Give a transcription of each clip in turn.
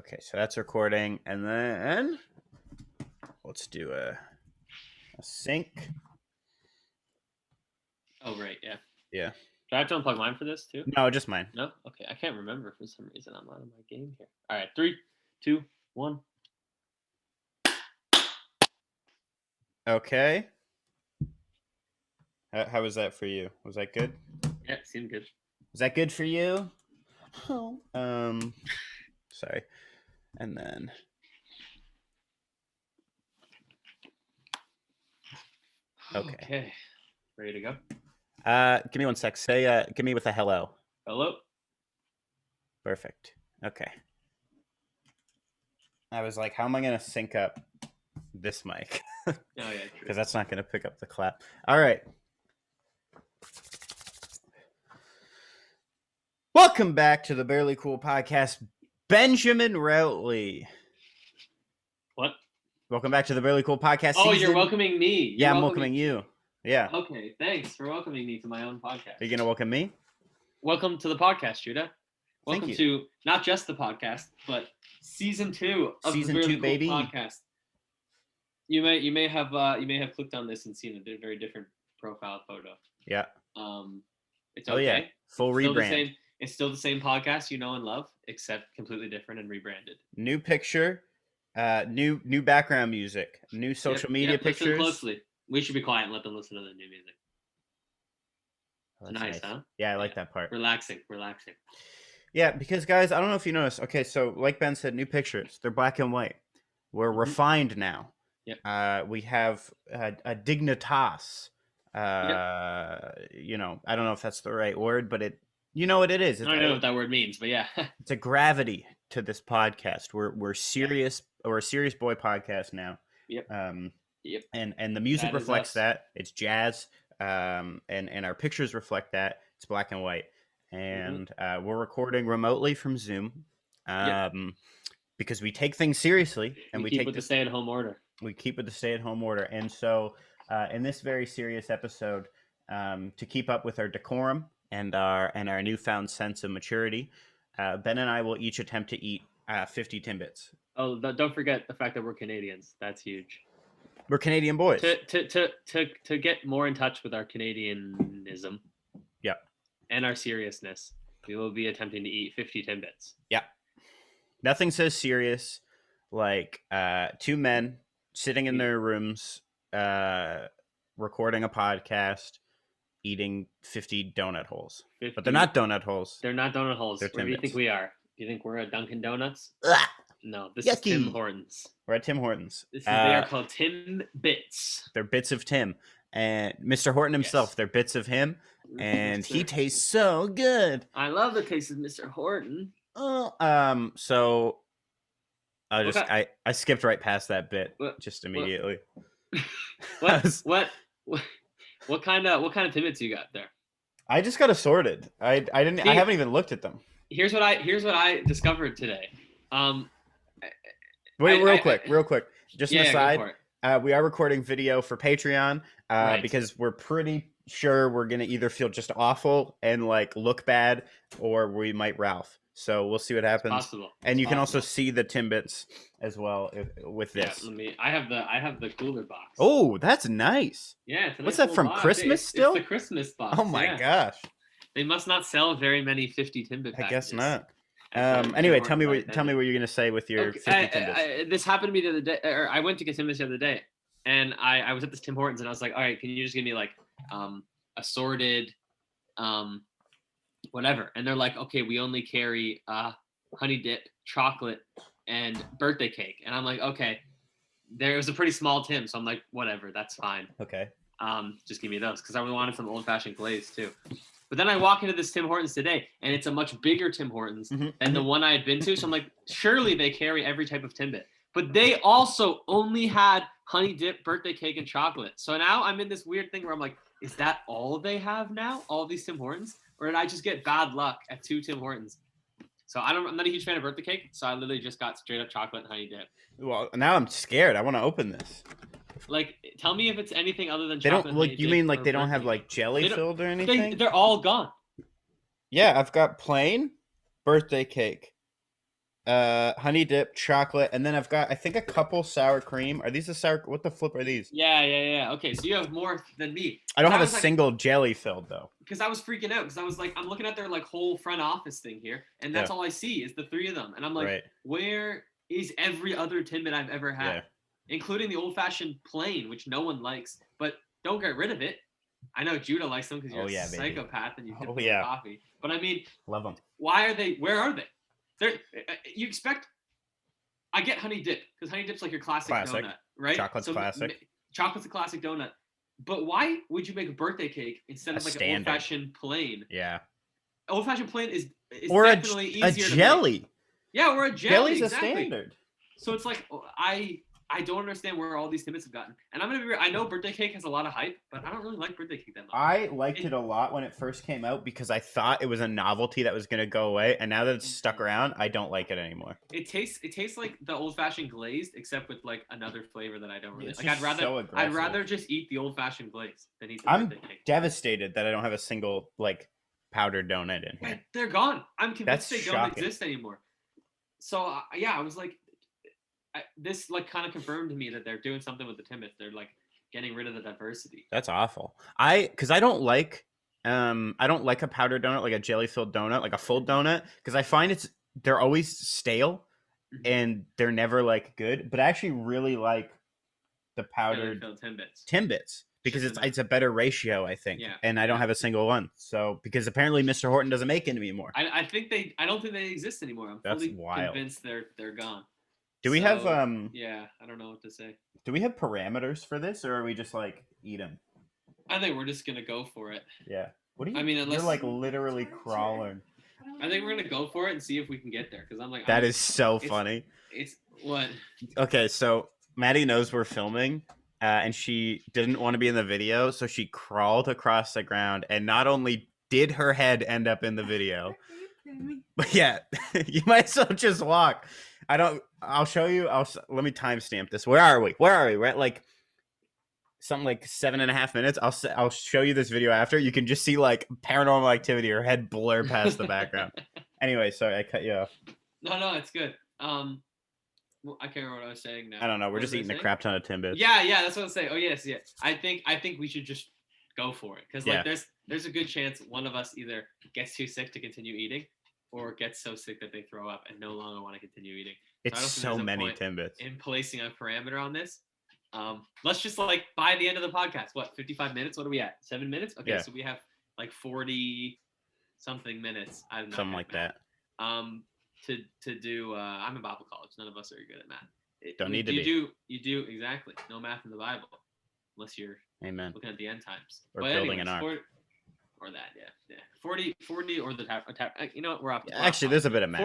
Okay, so that's recording, and then let's do a sync. Oh, right, yeah. Yeah. Do I have to unplug mine for this too? No, just mine. No? Okay, I can't remember for some reason. I'm out of my game here. All right, 3, 2, 1. Okay. How was that for you? Was that good? Yeah, seemed good. Was that good for you? Oh. Sorry. And then. Okay. Ready to go? Give me one sec. Say, give me with a hello. Hello? Perfect. Okay. I was like, how am I going to sync up this mic? Oh, yeah, true. Because that's not going to pick up the clap. All right. Welcome back to the Barely Cool Podcast, Benjamin Routley. What? Welcome back to the Barely Cool Podcast. Oh, season. you're welcoming me. Yeah, I'm welcoming you. Yeah. Okay, thanks for welcoming me to my own podcast. Are you going to welcome me? Welcome to the podcast, Judah. Thank Welcome you. to not just the podcast, but season 2 of Season the Barely 2, Cool baby. Podcast. You may have clicked on this and seen a very different profile photo. Yeah. It's okay. Oh yeah, full rebrand. It's still the same podcast you know and love, except completely different and rebranded. New picture, new background music, new social media pictures. Listen closely. We should be quiet and let them listen to the new music. Oh, nice, huh? Yeah, I like that part. Relaxing. Yeah, because guys, I don't know if you noticed. Okay, so like Ben said, new pictures. They're black and white. We're refined now. Yep. We have a dignitas. You know, I don't know if that's the right word, but you know what it is. I don't know what that word means, but yeah. It's a gravity to this podcast. We're serious. We're a serious boy podcast now. Yep. Yep. And the music reflects that. It's jazz. And our pictures reflect that. It's black and white. And we're recording remotely from Zoom. Because we take things seriously, and we keep with the stay-at-home order. We keep with the stay-at-home order, and so in this very serious episode, to keep up with our decorum and our newfound sense of maturity, Ben and I will each attempt to eat 50 Timbits. Oh, don't forget the fact that we're Canadians. That's huge. We're Canadian boys. To get more in touch with our Canadianism, and our seriousness, we will be attempting to eat 50 Timbits. Yeah. Nothing says serious like 2 men sitting in their rooms, recording a podcast, eating 50 donut holes. 50. But they're not donut holes. They're not donut holes. They're Where do you think we are? Do you think we're at Dunkin' Donuts? No, this Yucky. is Tim Hortons. We're at Tim Hortons. They are called Timbits. They're bits of Tim. And Mr. Horton himself, they're bits of him. And he tastes so good. I love the taste of Mr. Horton. So I skipped right past that bit just immediately. What kind of Timbits you got there? I just got assorted. I haven't even looked at them. Here's what I discovered today. Wait, real quick. Just an aside. We are recording video for Patreon because we're pretty sure we're gonna either feel just awful and like look bad, or we might Ralph. So we'll see what happens. It's possible. And you can also see the Timbits as well with this. Yeah, I have the cooler box. Oh, that's nice. Yeah, it's a nice. What's that from box. Christmas still? It's the Christmas box. Oh my gosh. They must not sell very many 50 Timbit packages. I guess not. Anyway, tell me what you're gonna say with your 50 Timbits. This happened to me the other day, or I went to get Timbits the other day, and I was at this Tim Hortons, and I was like, all right, can you just give me like assorted whatever? And they're like, okay, we only carry honey dip, chocolate, and birthday cake. And I'm like, okay. There was a pretty small Tim, so I'm like, whatever, that's fine. Okay. Just give me those, because I really wanted some old-fashioned glaze too. But then I walk into this Tim Hortons today, and it's a much bigger Tim Hortons than the one I had been to. So I'm like, surely they carry every type of Timbit. But they also only had honey dip, birthday cake, and chocolate. So now I'm in this weird thing where I'm like, is that all they have now? All these Tim Hortons? Or did I just get bad luck at 2 Tim Hortons? So I'm not a huge fan of birthday cake, so I literally just got straight up chocolate and honey dip. Well, now I'm scared. I want to open this. Like, tell me if it's anything other than they chocolate. Don't like. You mean like they don't have like jelly filled or anything? They're all gone. Yeah, I've got plain birthday cake, honey dip, chocolate, and then I've got I think a couple sour cream. Are these the sour? What the flip are these? Yeah. Okay, so you have more than me. I don't have a was like, single jelly filled though. because I was freaking out because I was like, I'm looking at their like whole front office thing here, and that's all I see is the three of them, and I'm like, where is every other Timbit I've ever had, including the old fashioned plain, which no one likes, but don't get rid of it. I know Judah likes them because you're a psychopath and you dip them in coffee, but I mean, love them. Why are they? Where are they? They're you expect. I get honey dip because honey dip's like your classic donut, right? Chocolate's classic. Chocolate's a classic donut. But why would you make a birthday cake instead of like an old-fashioned plain? Yeah. Old-fashioned plain is or definitely easier a jelly. To make. Yeah, or a jelly. Jelly's a standard. So it's like I don't understand where all these Timbits have gotten. And I'm gonna be real, I know birthday cake has a lot of hype, but I don't really like birthday cake that much. I liked it a lot when it first came out because I thought it was a novelty that was gonna go away, and now that it's stuck around, I don't like it anymore. It tastes like the old fashioned glazed, except with like another flavor that I don't really like. I'd rather just eat the old fashioned glaze than eat the birthday cake. I'm devastated that I don't have a single like powdered donut in here. They're gone. I'm convinced they don't exist anymore. So I was like. This like kind of confirmed to me that they're doing something with the Timbits. They're like getting rid of the diversity. That's awful. Because I don't like a powdered donut, like a jelly filled donut, like a full donut, because I find they're always stale and they're never like good. But I actually really like the powdered Timbits because it's a better ratio, I think. Yeah. And I don't have a single one. So because apparently Mr. Horton doesn't make it anymore. I don't think they exist anymore. I'm fully convinced they're gone. Do we have Yeah, I don't know what to say. Do we have parameters for this, or are we just like eat them? I think we're just gonna go for it. Yeah. What do you? I mean, you're like literally crawling. I think we're gonna go for it and see if we can get there. Because I'm like, that is so funny. It's what? Okay, so Maddie knows we're filming, and she didn't want to be in the video, so she crawled across the ground, and not only did her head end up in the video, but yeah, you might as well just walk. I'll show you. Let me timestamp this. Where are we? We're at like something like 7.5 minutes. I'll show you this video after. You can just see like paranormal activity. Her head blur past the background. Anyway, sorry, I cut you off. No, it's good. Well, I can't remember what I was saying now. I don't know. We're just eating a crap ton of Timbits. Yeah, that's what I'm saying. Oh yes. I think we should just go for it because like there's a good chance one of us either gets too sick to continue eating or gets so sick that they throw up and no longer want to continue eating. It's so many Timbits. In placing a parameter on this, let's just like by the end of the podcast, what 55 minutes? What are we at? 7 minutes? Okay, so we have like 40 something minutes. I don't know. Something like that. To do. I'm in Bible college. None of us are good at math. Don't need to be. You do exactly. No math in the Bible, unless you're looking at the end times or building an ark. Or that, yeah. 40 or the tap. You know what? We're off. Actually, there's a bit of math.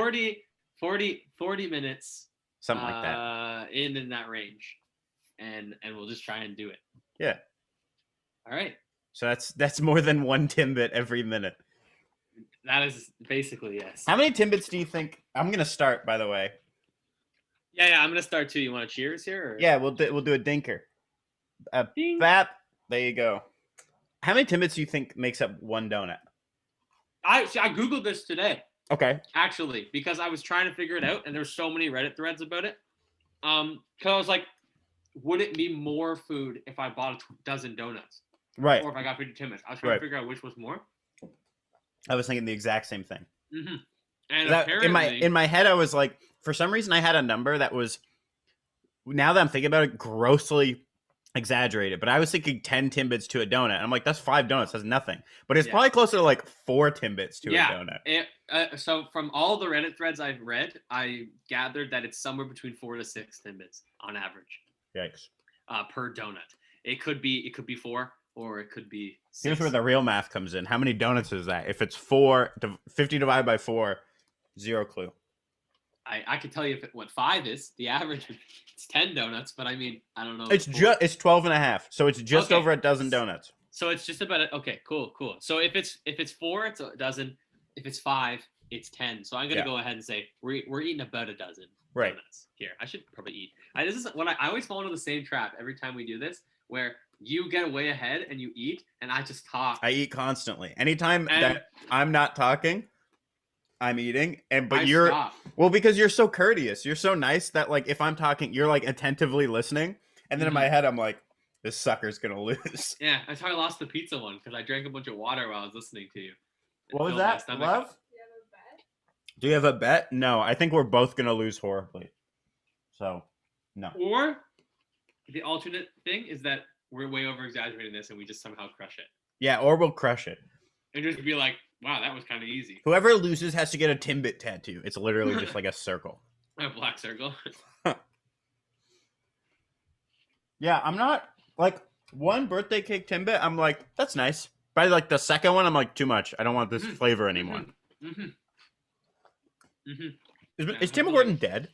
40 minutes. Something like that. In that range, and we'll just try and do it. Yeah. All right. So that's more than one Timbit every minute. That is basically yes. How many Timbits do you think? I'm gonna start, by the way. Yeah, I'm gonna start too. You want to cheers here? Or? Yeah, we'll do a dinker. Bap. There you go. How many Timbits do you think makes up one donut? I googled this today. Okay. Actually, because I was trying to figure it out, and there's so many Reddit threads about it. Because I was like, would it be more food if I bought a dozen donuts? Right. Or if I got 50 Timbits? I was trying to figure out which was more. I was thinking the exact same thing. Mm-hmm. And apparently, in my head, I was like, for some reason, I had a number that was. Now that I'm thinking about it, grossly exaggerated, but I was thinking 10 Timbits to a donut. And I'm like, that's 5 donuts. That's nothing. But it's probably closer to like 4 Timbits to a donut. So from all the Reddit threads I've read, I gathered that it's somewhere between 4 to 6 Timbits on average. Yikes. Per donut. It could be 4 or it could be 6. Here's where the real math comes in. How many donuts is that? If it's 50 divided by 4, 0 clue. I could tell you what 5 is. The average, it's 10 donuts, but I mean, I don't know. It's 12.5, so it's just over a dozen donuts. So it's just about it. Okay, cool. So if it's 4, it's a dozen. If it's 5, it's 10. So I'm gonna go ahead and say we're eating about a dozen donuts here. I should probably eat. This is what I always fall into the same trap every time we do this, where you get way ahead and you eat, and I just talk. I eat constantly. Anytime that I'm not talking. I'm eating, but I you're stop. well because you're so courteous. You're so nice that like if I'm talking, you're like attentively listening, and then in my head I'm like, this sucker's gonna lose. Yeah, that's how I lost the pizza one because I drank a bunch of water while I was listening to you. It What was filled my that, stomach love? up. Do you have a bet? No, I think we're both gonna lose horribly. So, no. Or the alternate thing is that we're way over exaggerating this and we just somehow crush it. Yeah, or we'll crush it. And just be like, wow, that was kind of easy. Whoever loses has to get a Timbit tattoo. It's literally just like a circle. A black circle. Yeah, I'm not like one birthday cake Timbit. I'm like, that's nice. By like the second one, I'm like, too much. I don't want this flavor anymore. Is Tim Horton dead?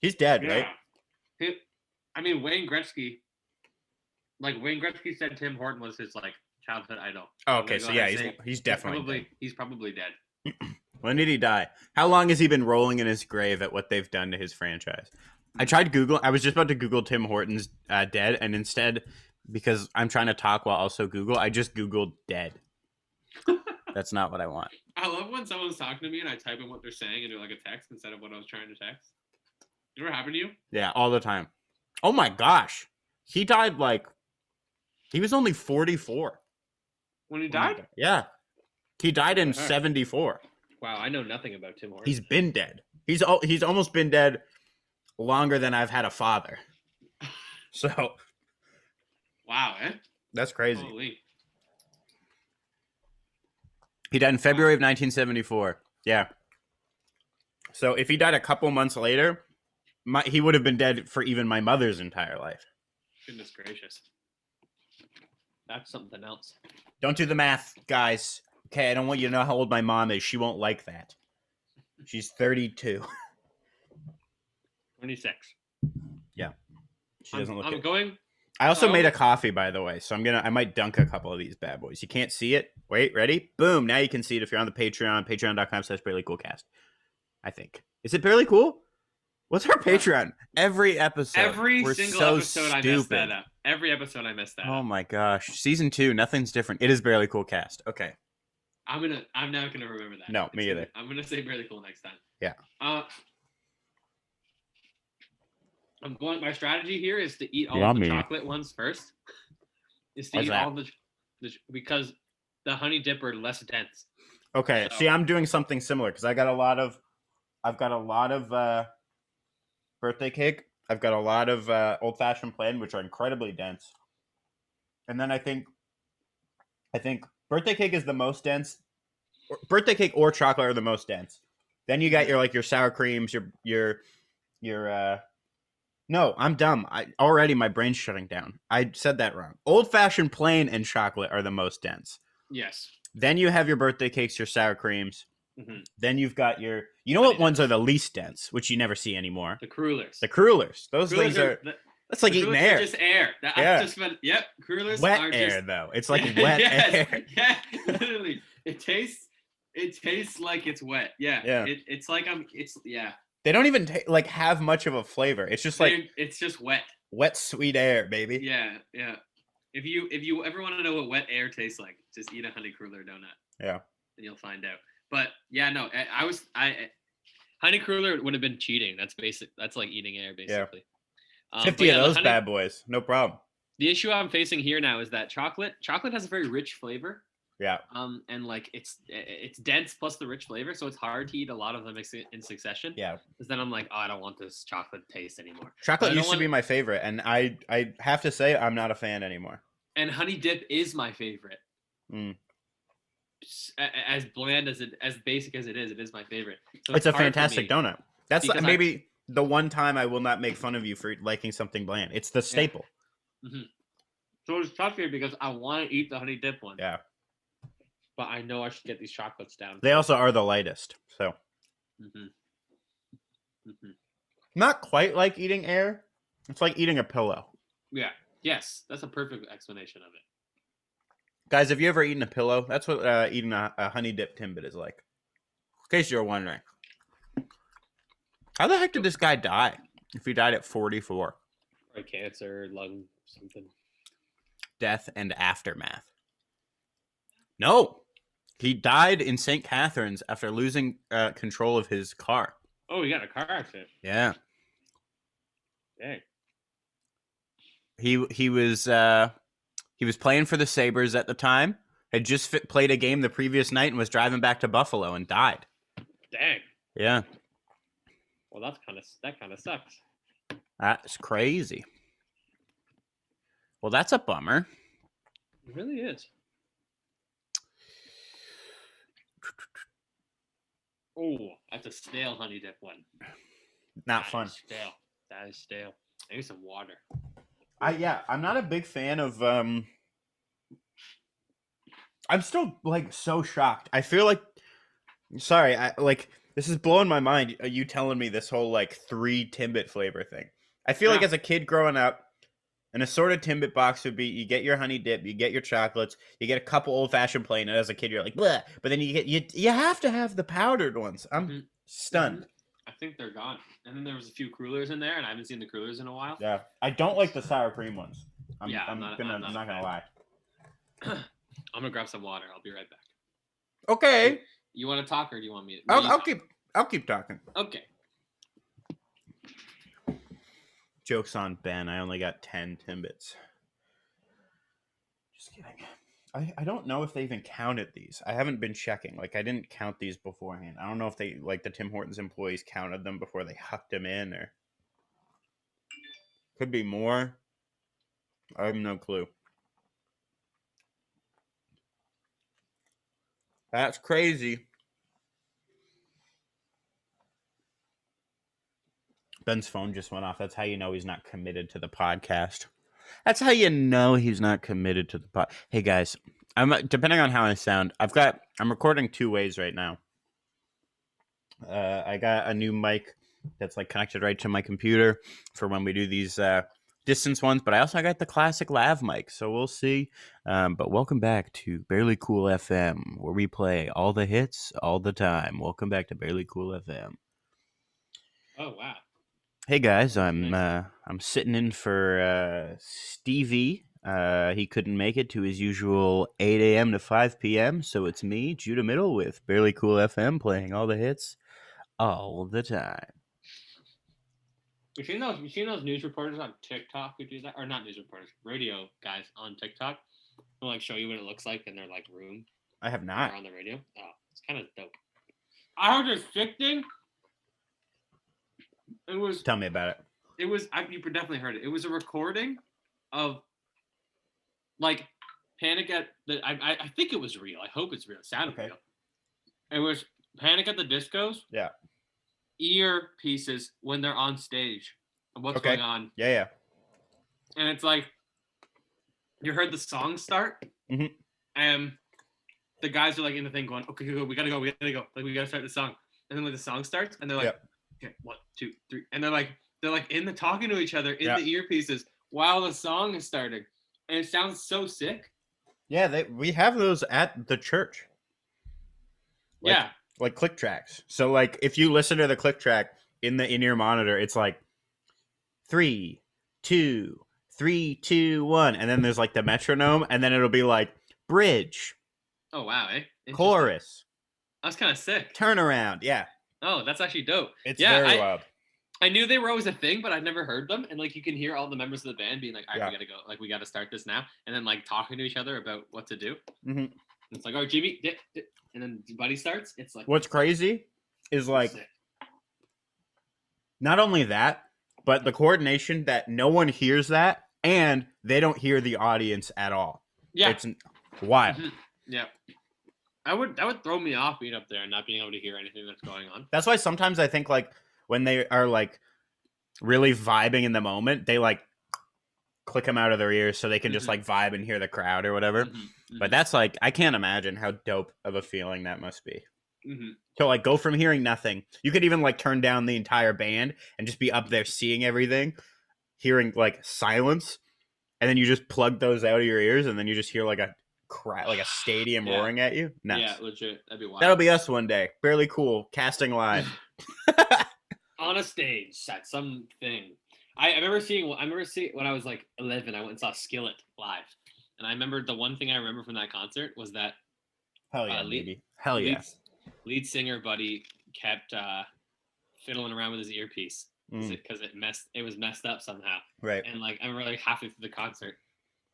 He's dead, right? I mean, Wayne Gretzky. Like Wayne Gretzky said, Tim Horton was his like childhood idol. Oh, okay, so yeah, he's definitely dead. He's probably dead. When did he die? How long has he been rolling in his grave at what they've done to his franchise? I tried Google. I was just about to Google Tim Horton's dead, and instead, because I'm trying to talk while also Google, I just Googled dead. That's not what I want. I love when someone's talking to me and I type in what they're saying and do like a text instead of what I was trying to text. It ever happened to you? Yeah, all the time. Oh my gosh, he died like he was only 44 when he died. Yeah, he died in 74. Wow, I know nothing about Tim Horton. He's been dead. He's almost been dead longer than I've had a father. So, wow, that's crazy. Holy. He died in February of 1974. Yeah. So if he died a couple months later, he would have been dead for even my mother's entire life. Goodness gracious. That's something else. Don't do the math, guys. Okay, I don't want you to know how old my mom is. She won't like that. She's 32. 26. Yeah. She doesn't look I'm it. going. I also made a coffee, by the way, so I might dunk a couple of these bad boys. You can't see it. Wait, ready? Boom. Now you can see it if you're on the Patreon, patreon.com/barelycoolcast. I think. Is it Barely Cool? What's our Patreon? Every episode. Every single episode I messed that up. Every episode I messed that up. Oh my gosh. Season 2, nothing's different. It is Barely Cool Cast. Okay. I'm not gonna remember that. No, me either. I'm gonna say Barely Cool next time. Yeah. My strategy here is to eat all of the chocolate ones first. Is to eat all the because the honey dip are less dense. Okay. So. See, I'm doing something similar because I've got a lot of birthday cake. I've got a lot of old fashioned plain, which are incredibly dense. And then I think birthday cake is the most dense. Birthday cake or chocolate are the most dense. Then you got your sour creams, your no, I'm dumb. My brain's shutting down. I said that wrong. Old fashioned plain and chocolate are the most dense. Yes. Then you have your birthday cakes, your sour creams. Mm-hmm. Then you've got what ones are the least dense, which you never see anymore? The crullers. Those things are. That's like eating air. Just air. Yep. Crullers wet are air just... though. It's like wet air. Yeah, literally. It tastes like it's wet. Yeah. Yeah. It's like yeah. They don't even have much of a flavor. It's just it's just wet. Wet sweet air, baby. Yeah, yeah. If you ever want to know what wet air tastes like, just eat a honey cruller donut. Yeah. And you'll find out. But yeah, no, honey cruller would have been cheating. That's basic. That's like eating air, basically. Yeah. 50 of those bad boys, no problem. The issue I'm facing here now is that chocolate has a very rich flavor. Yeah. And like it's dense plus the rich flavor, so it's hard to eat a lot of them in succession. Yeah. Because then I'm like, oh, I don't want this chocolate taste anymore. Chocolate used to be my favorite, and I have to say I'm not a fan anymore. And honey dip is my favorite. Mm. As bland as basic as it is my favorite. So it's a fantastic donut. That's maybe the one time I will not make fun of you for liking something bland. It's the staple. Yeah. Mm-hmm. So it's tough here because I want to eat the honey dip one. Yeah. But I know I should get these chocolates down. They also are the lightest, so. Not quite like eating air. It's like eating a pillow. Yeah. Yes, that's a perfect explanation of it. Guys, have you ever eaten a pillow? That's what eating a honey dip Timbit is like. In case you're wondering. How the heck did this guy die? If he died at 44. Or cancer, lung, something. Death and aftermath. No. He died in St. Catharines after losing control of his car. Oh, he got a car accident. Yeah. Dang. He was playing for the Sabres at the time. Had just played a game the previous night and was driving back to Buffalo and died. Dang. Yeah. Well, that kind of sucks. That's crazy. Well, that's a bummer. It really is. Oh, that's a stale honey dip one. Not fun. Stale. That is stale. Maybe some water. I'm not a big fan of I'm still like so shocked. I feel like sorry, this is blowing my mind. You telling me this whole like 3 Timbit flavor thing. I feel like as a kid growing up, an assorted Timbit box would be you get your honey dip, you get your chocolates, you get a couple old fashioned plain, and as a kid you're like, bleh. But then you have to have the powdered ones. I'm stunned. I think they're gone. And then there was a few crullers in there, and I haven't seen the crullers in a while. Yeah, I don't like the sour cream ones. I'm not gonna lie. I'm gonna grab some water. I'll be right back. Okay. You want to talk, or do you want me to? I'll keep talking. Okay. Joke's on Ben. I only got 10 Timbits. Just kidding. I don't know if they even counted these. I haven't been checking. Like, I didn't count these beforehand. I don't know if they, like, the Tim Hortons employees counted them before they hucked them in, or could be more. I have no clue. That's crazy. Ben's phone just went off. That's how you know he's not committed to the podcast. That's how you know he's not committed to the pod. Hey guys, I'm depending on how I sound. I'm recording 2 ways right now. I got a new mic that's like connected right to my computer for when we do these distance ones, but I also got the classic lav mic, so we'll see. But welcome back to Barely Cool FM, where we play all the hits all the time. Welcome back to Barely Cool FM. Oh wow. Hey guys, I'm sitting in for Stevie. He couldn't make it to his usual 8 a.m. to 5 p.m., so it's me, Judah Middle, with Barely Cool FM, playing all the hits all the time. You seen those news reporters on TikTok who do that? Or not news reporters, radio guys on TikTok who like show you what it looks like in their like room. I have not. Or on the radio. Oh, it's kind of dope. I heard this sick thing. It was. Tell me about it. It was. You definitely heard it. It was a recording of like Panic at the. I think it was real. I hope it's real. It sounded real. It was Panic at the Discos. Yeah. Earpieces when they're on stage and what's going on. Yeah. And it's like you heard the song start, and the guys are like in the thing going, "Okay, we gotta go. Like we gotta start the song." And then like the song starts, and they're like, "Okay, 1, 2, 3," and they're like in the talking to each other in the earpieces while the song is starting, and it sounds so sick. Yeah, we have those at the church. Like click tracks. So like if you listen to the click track in the in-ear monitor, it's like 3, 2, 3, 2, 1, and then there's like the metronome, and then it'll be like bridge. Oh wow, chorus. That's kind of sick. Turnaround, yeah. Oh, that's actually dope. It's very wild. I knew they were always a thing, but I'd never heard them. And like you can hear all the members of the band being like, "All right, we gotta go. Like we gotta start this now," and then like talking to each other about what to do. Mm-hmm. It's like, "Oh, Jimmy," and then Buddy starts. It's like what's crazy is like not only that, but the coordination that no one hears that, and they don't hear the audience at all. Yeah, it's wild. Yeah, that would throw me off being up there and not being able to hear anything that's going on. That's why sometimes I think like when they are like really vibing in the moment, they like click them out of their ears so they can just like vibe and hear the crowd or whatever. But that's like, I can't imagine how dope of a feeling that must be. To like go from hearing nothing. You could even like turn down the entire band and just be up there seeing everything, hearing like silence, and then you just plug those out of your ears, and then you just hear like a stadium roaring at you. Nuts. Yeah, legit. That'd be wild. That'll be us one day. Barely Cool, casting live. On a stage at something. I remember seeing when I was like 11, I went and saw Skillet live. And I remember the one thing I remember from that concert was that Hell yeah, lead, baby. Hell yeah. Lead singer buddy kept fiddling around with his earpiece because it was messed up somehow. Right. And like I remember like halfway through the concert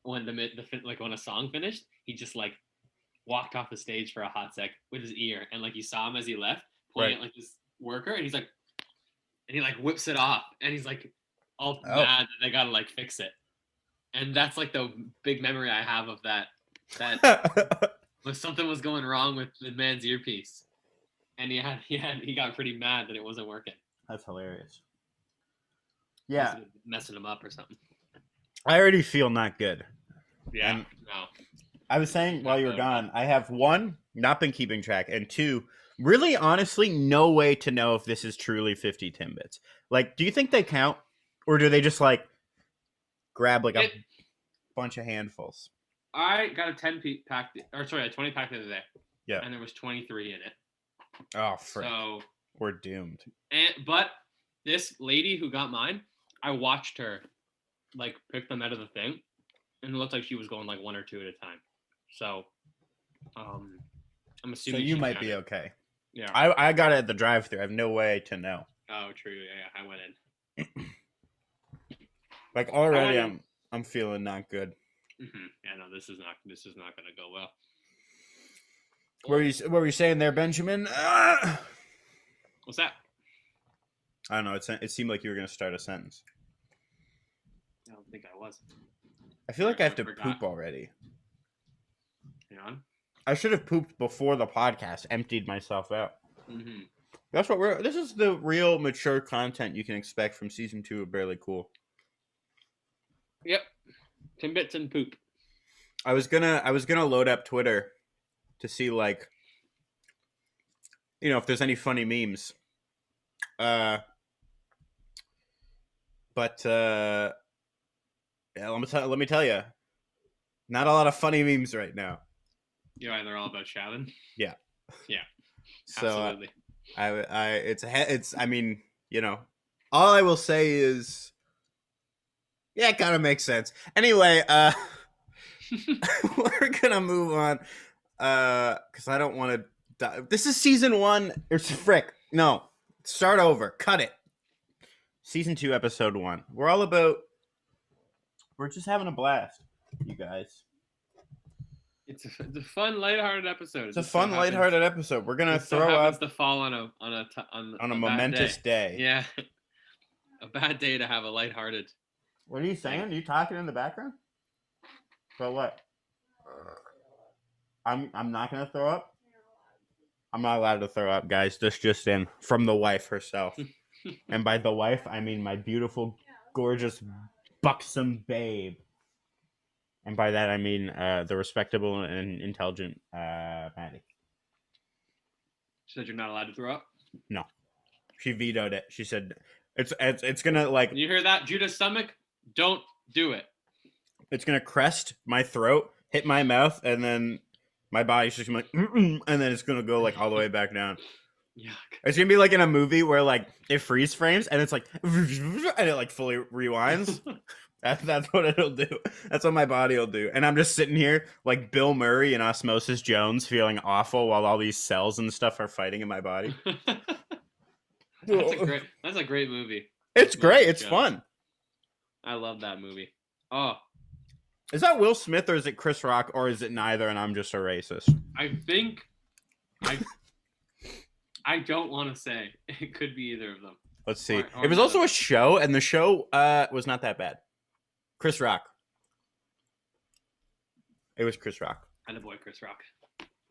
when when a song finished, he just like walked off the stage for a hot sec with his ear, and like you saw him as he left pointing at like this worker, and he's like, and he like whips it off, and he's like all mad that they gotta like fix it. And that's like the big memory I have of that when something was going wrong with the man's earpiece, and he got pretty mad that it wasn't working. That's hilarious. Yeah, messing him up or something. I already feel not good. Yeah, and no. I was saying while you were gone, I have one, not been keeping track, and two, really honestly, no way to know if this is truly 50 Timbits. Like, do you think they count, or do they just like grab like a bunch of handfuls? I got a 20 pack the other day. Yeah, and there was 23 in it. Oh, frick. So we're doomed. But this lady who got mine, I watched her like pick them out of the thing, and it looked like she was going like one or two at a time. So, I'm assuming. So you might be okay. Yeah. I got it at the drive-thru. I have no way to know. Oh, true. Yeah, I went in. Like already, I'm feeling not good. Mm-hmm. Yeah, no, this is not gonna go well. What were you saying there, Benjamin? What's that? I don't know. It seemed like you were gonna start a sentence. I don't think I was. I feel like I have to poop already. Hang on. I should have pooped before the podcast. Emptied myself out. Mm-hmm. That's what this is the real mature content you can expect from season 2 of Barely Cool. Yep. Timbits and poop. I was gonna load up Twitter to see like, if there's any funny memes. But yeah, let me tell you, not a lot of funny memes right now. Yeah, they're all about Shannon. Yeah. Yeah. So absolutely. I mean, all I will say is, yeah, it kind of makes sense. Anyway, we're gonna move on, because I don't want to. This is season 1. No, start over. Cut it. Season 2, episode 1. We're just having a blast, you guys. It's a fun, lighthearted episode. It's a fun, lighthearted episode. We're gonna throw up to fall on a momentous day. Yeah, a bad day to have a lighthearted. What are you saying? Are you talking in the background? But what? I'm not gonna throw up. I'm not allowed to throw up, guys. This just in from the wife herself, and by the wife I mean my beautiful, gorgeous, buxom babe. And by that I mean the respectable and intelligent Maddie. She said you're not allowed to throw up? No. She vetoed it. She said it's gonna like. You hear that, Judah's stomach? Don't do it. It's gonna crest my throat, hit my mouth, and then my body's just gonna be like, and then it's gonna go like all the way back down. Yeah. It's gonna be like in a movie where like it freeze frames and it's like, and it like fully rewinds. That's what it'll do. That's what my body will do. And I'm just sitting here like Bill Murray in Osmosis Jones, feeling awful while all these cells and stuff are fighting in my body. That's a great movie. It's great. It's fun. I love that movie. Oh. Is that Will Smith or is it Chris Rock or is it neither and I'm just a racist? I think I don't want to say. It could be either of them. Let's see. It was also a show, and the show was not that bad. Chris Rock. It was Chris Rock. And the boy Chris Rock.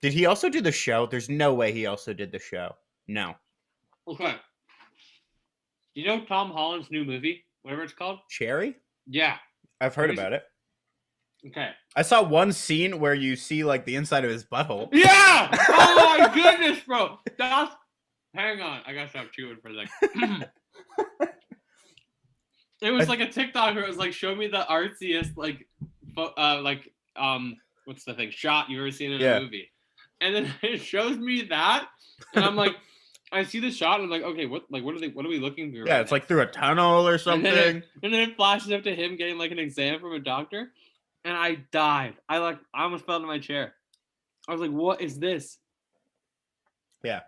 Did he also do the show? There's no way he also did the show. No. Okay. You know Tom Holland's new movie? Whatever it's called? Cherry? Yeah. I've heard about it. Okay. I saw one scene where you see like the inside of his butthole. Yeah! Oh my goodness, bro. Hang on. I gotta stop chewing for a second. It was like a TikTok where it was like, show me the artsiest what's the thing? Shot you've ever seen in a movie. And then it shows me that, and I'm like, I see the shot, and I'm like, okay, what are we looking through? Yeah, it's like through a tunnel or something. And then it flashes up to him getting like an exam from a doctor, and I died. I almost fell into my chair. I was like, what is this? Yeah.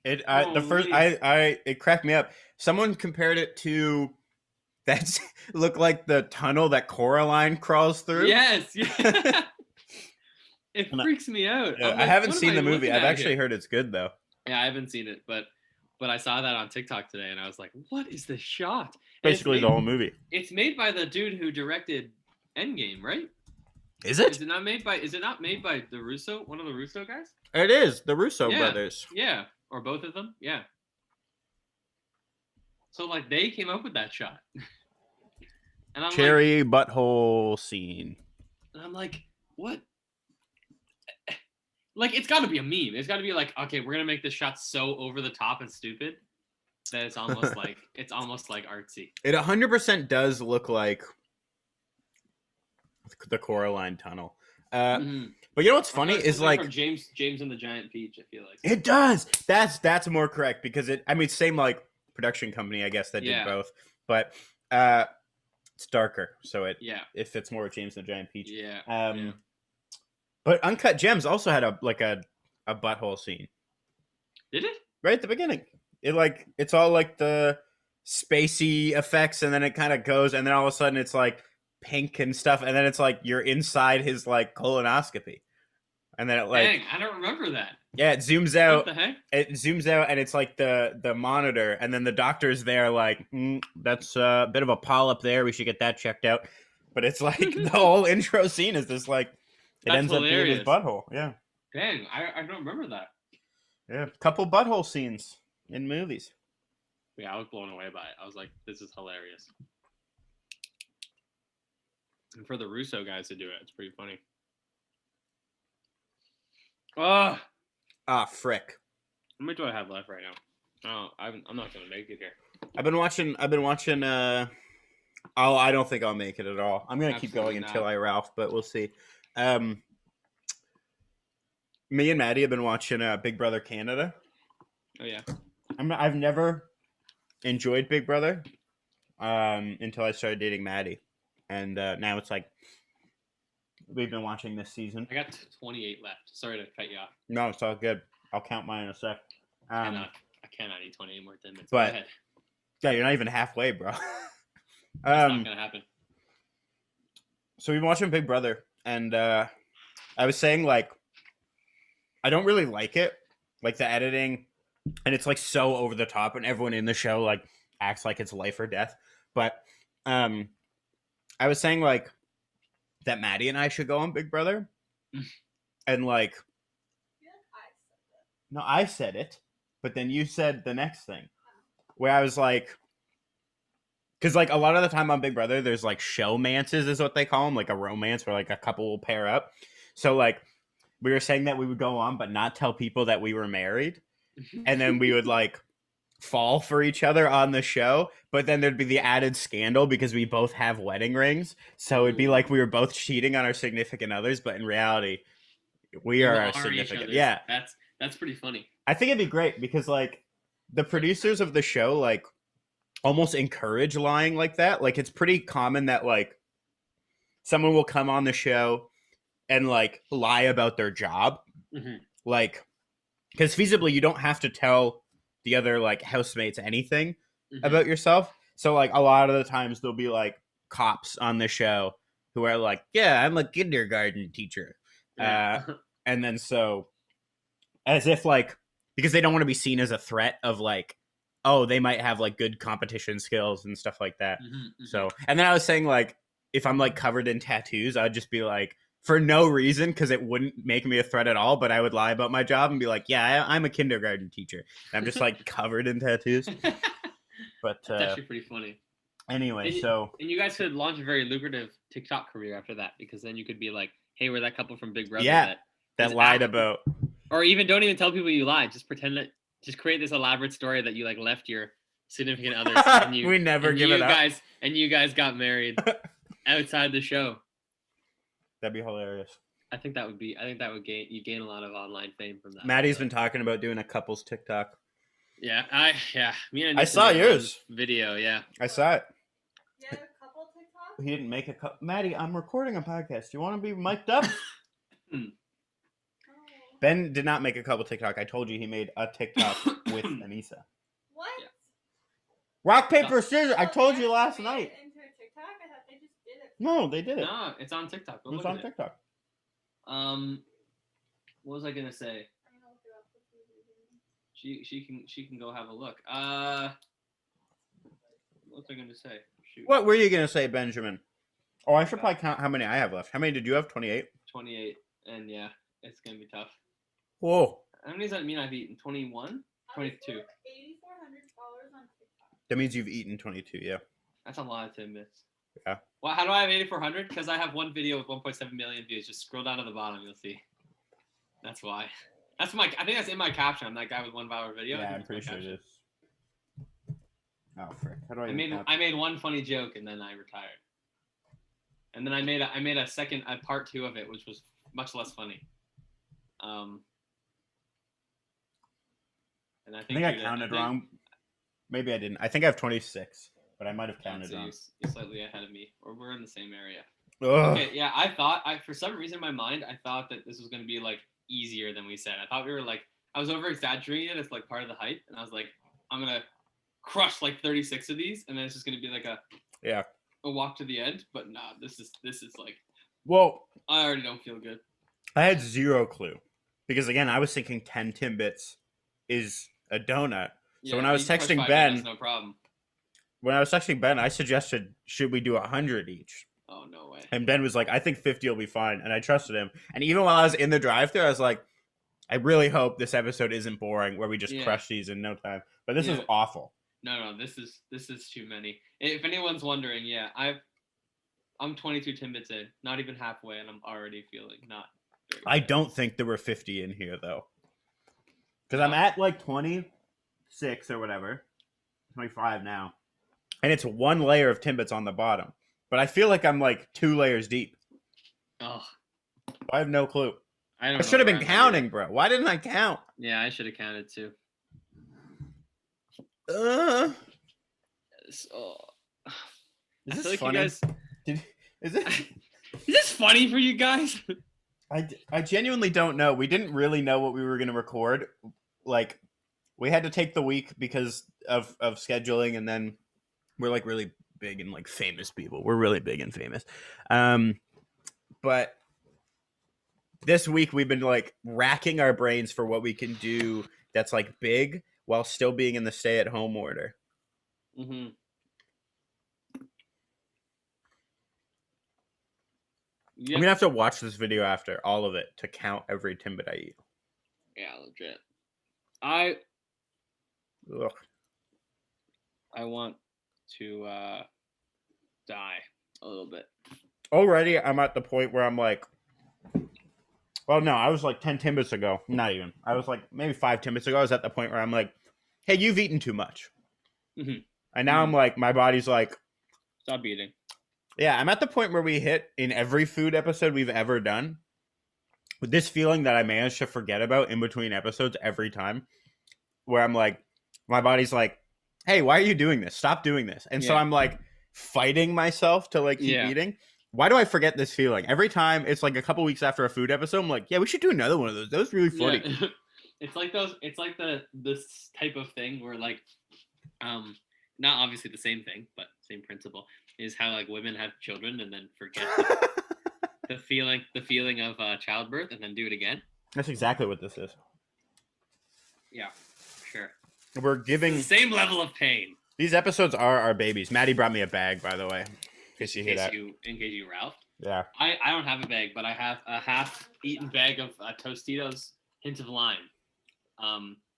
It it cracked me up. Someone compared it to that looked like the tunnel that Coraline crawls through. Yes, yeah. It freaks me out. Yeah, I'm I like, haven't what am seen I the movie. looking I've at actually here? heard it's good though. Yeah, I haven't seen it, but I saw that on TikTok today, and I was like, what is this shot? And Basically, the whole movie. It's made by the dude who directed Endgame, right? Is it? Is it not made by? Is it not made by the Russo? One of the Russo guys? It is the Russo Yeah, brothers. yeah, or both of them. Yeah. So like they came up with that shot, and I'm Cherry butthole scene. And I'm like, what? Like, it's got to be a meme. It's got to be like, okay, we're gonna make this shot so over the top and stupid that it's almost like artsy. It 100% does look like the Coraline tunnel. But you know what's funny is like from James and the Giant Peach. I feel like it does. That's more correct because it. I mean, same like production company, I guess that did both, but it's darker, so it fits more with James and the Giant Peach. Yeah. But Uncut Gems also had a butthole scene. Did it? Right at the beginning. It's all like the spacey effects, and then it kind of goes, and then all of a sudden it's like pink and stuff, and then it's like you're inside his like colonoscopy. And then it like dang, I don't remember that. Yeah, it zooms out. What the heck? It zooms out, and it's like the monitor, and then the doctor's there, like that's a bit of a polyp there. We should get that checked out. But it's like the whole intro scene is this like That's ends hilarious. up being his butthole. Yeah. Dang, I don't remember that. Yeah, a couple butthole scenes in movies. Yeah, I was blown away by it. I was like, this is hilarious. And for the Russo guys to do it, it's pretty funny. Frick. How much do I have left right now? Oh, I'm not gonna make it here. I've been watching. Oh, I don't think I'll make it at all. I'm gonna keep going until I Ralph, but we'll see. Me and Maddie have been watching Big Brother Canada. Oh yeah. I've never enjoyed Big Brother until I started dating Maddie, and now it's like we've been watching this season. I got 28 left. Sorry to cut you off. No, it's all good. I'll count mine in a sec. I cannot eat 28 more Timbits. But go ahead. Yeah, you're not even halfway, bro. That's not gonna happen. So we've been watching Big Brother, and I was saying like I don't really like it, like the editing, and it's like so over the top, and everyone in the show like acts like it's life or death. But I was saying like that Maddie and I should go on Big Brother, and like. No, I said it, but then you said the next thing, where I was like, because like a lot of the time on Big Brother, there's like showmances is what they call them, like a romance where like a couple will pair up. So like we were saying that we would go on, but not tell people that we were married, and then we would like fall for each other on the show, but then there'd be the added scandal because we both have wedding rings, so it'd be like we were both cheating on our significant others, but in reality, we are our significant. Yeah, that's pretty funny. I think it'd be great because like the producers of the show like almost encourage lying like that. Like it's pretty common that like someone will come on the show and like lie about their job. Like because feasibly you don't have to tell the other like housemates anything about yourself. So like a lot of the times there'll be like cops on the show who are like, yeah, I'm a kindergarten teacher. And then so as if like because they don't want to be seen as a threat of like, oh, they might have like good competition skills and stuff like that. So, and then I was saying like, if I'm like covered in tattoos, I'd just be like, for no reason, because it wouldn't make me a threat at all, but I would lie about my job and be like, yeah, I'm a kindergarten teacher. And I'm just like covered in tattoos. But that's actually pretty funny. Anyway, and you guys could launch a very lucrative TikTok career after that, because then you could be like, hey, we're that couple from Big Brother that lied about. Or even don't even tell people you lied. Just pretend that. Just create this elaborate story that you like left your significant others. And you, we never give it up. And you guys got married outside the show. That'd be hilarious. I think that would gain a lot of online fame from that. Maddie's been talking about doing a couples TikTok. Yeah, me and I saw yours video. Yeah, I saw it. You had a couple TikToks? He didn't make a couple. Maddie, I'm recording a podcast. Do you want to be mic'd up? Ben did not make a couple TikTok. I told you he made a TikTok with Anissa. What? Yeah. Rock, paper, scissors. I Oh, told they you last actually made night. it into a TikTok? I thought they just did it. No, they did it. No, it's on TikTok. Go It's look on at it. TikTok. What was I gonna say? I'm gonna look it up. She can go have a look. What was I gonna say? Shoot. What were you gonna say, Benjamin? Oh, I should probably count how many I have left. How many did you have? 28. 28, and yeah, it's gonna be tough. Whoa. How many does that mean I've eaten? 21? 22. $8,400 on TikTok. That means you've eaten 22. Yeah. That's a lot of Timbits. Yeah. Well, how do I have 8,400? Because I have one video with 1.7 million views. Just scroll down to the bottom, you'll see. That's why. I think that's in my caption. I'm that guy with one viral video. Yeah, I'm pretty sure it is. Oh frick! How do I? I made one funny joke and then I retired. And then I made a second part 2 of it, which was much less funny. And I think I counted wrong. Maybe I didn't. I think I have 26, but I might have counted wrong. You're slightly ahead of me, or we're in the same area. Ugh. Okay, yeah, for some reason in my mind, I thought that this was going to be like easier than we said. I thought we were like, I was over exaggerating it as like part of the hype, and I was like, I'm gonna crush like 36 of these, and then it's just gonna be like a walk to the end. But nah, this is like, well, I already don't feel good. I had zero clue because again, I was thinking 10 Timbits is a donut. So when I was texting Ben, no problem. When I was texting Ben, I suggested should we do 100 each. Oh no way! And Ben was like, I think 50 will be fine, and I trusted him. And even while I was in the drive-thru, I was like, I really hope this episode isn't boring, where we just crush these in no time. But this is awful. No, this is too many. If anyone's wondering, yeah, I'm 22 Timbits in, not even halfway, and I'm already feeling not very good. I don't think there were 50 in here though, because I'm at like 26 or whatever, 25 now, and it's one layer of Timbits on the bottom. But I feel like I'm like 2 layers deep. Oh, I have no clue. I should have been counting, bro. Why didn't I count? Yeah, I should have counted too. So, I is feel this like funny? you guys. Is it? Is this funny for you guys? I genuinely don't know. We didn't really know what we were going to record. Like, we had to take the week because of scheduling, and then we're like really big and like famous people. We're really big and famous. But this week we've been like racking our brains for what we can do that's like big while still being in the stay-at-home order. Mm-hmm. I'm gonna have to watch this video after all of it to count every Timbit I eat. Yeah, legit. Ugh. I want to die a little bit. Already, I'm at the point where I'm like, well, no, I was like 10 Timbits ago. Not even. I was like maybe 5 Timbits ago. I was at the point where I'm like, hey, you've eaten too much. Mm-hmm. And now I'm like, my body's like, stop eating. Yeah, I'm at the point where we hit in every food episode we've ever done with this feeling that I managed to forget about in between episodes every time, where I'm like, my body's like, hey, why are you doing this? Stop doing this. And so I'm like fighting myself to like keep eating. Why do I forget this feeling? Every time it's like a couple weeks after a food episode, I'm like, yeah, we should do another one of those. That was really funny. Yeah. It's like this type of thing where like, not obviously the same thing, but same principle is how like women have children and then forget the feeling of childbirth and then do it again. That's exactly what this is. Yeah, sure. We're giving the same level of pain. These episodes are our babies. Maddie brought me a bag, by the way, in case you hear that. In case you Ralph. Yeah. I don't have a bag, but I have a half-eaten bag of Tostitos hint of lime.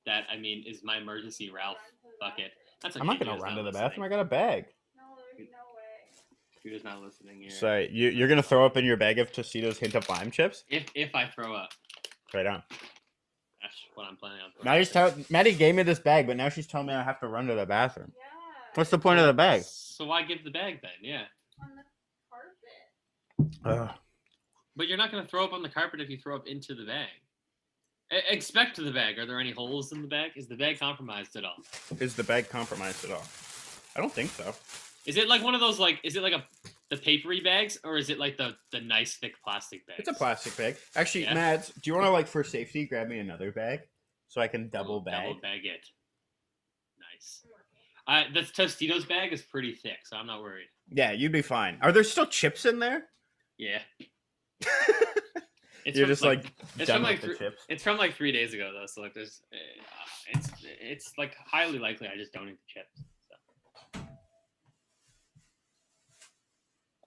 That I mean is my emergency Ralph bucket. That's okay. I'm not gonna run to the bathroom. I got a bag. No, there's no way. Peter's not listening here. So you're gonna throw up in your bag of Tostitos hint of lime chips? If I throw up. Right on. That's what I'm planning on. Maddie gave me this bag, but now she's telling me I have to run to the bathroom. Yeah. What's the point of the bag? So why give the bag then? Yeah. On the carpet. But you're not gonna throw up on the carpet if you throw up into the bag. Expect the bag. Are there any holes in the bag? Is the bag compromised at all? Is the bag compromised at all? I don't think so. Is it like one of those like? Is it like the papery bags, or is it like the nice thick plastic bags? It's a plastic bag. Actually, Yeah? Mads, do you want to like for safety grab me another bag so I can double Ooh, bag? Double bag it. Nice. The Tostitos bag is pretty thick, so I'm not worried. Yeah, you'd be fine. Are there still chips in there? Yeah. You're just like it's done from like with the chips. it's from like 3 days ago though, so like there's it's like highly likely I just don't eat the chips. So.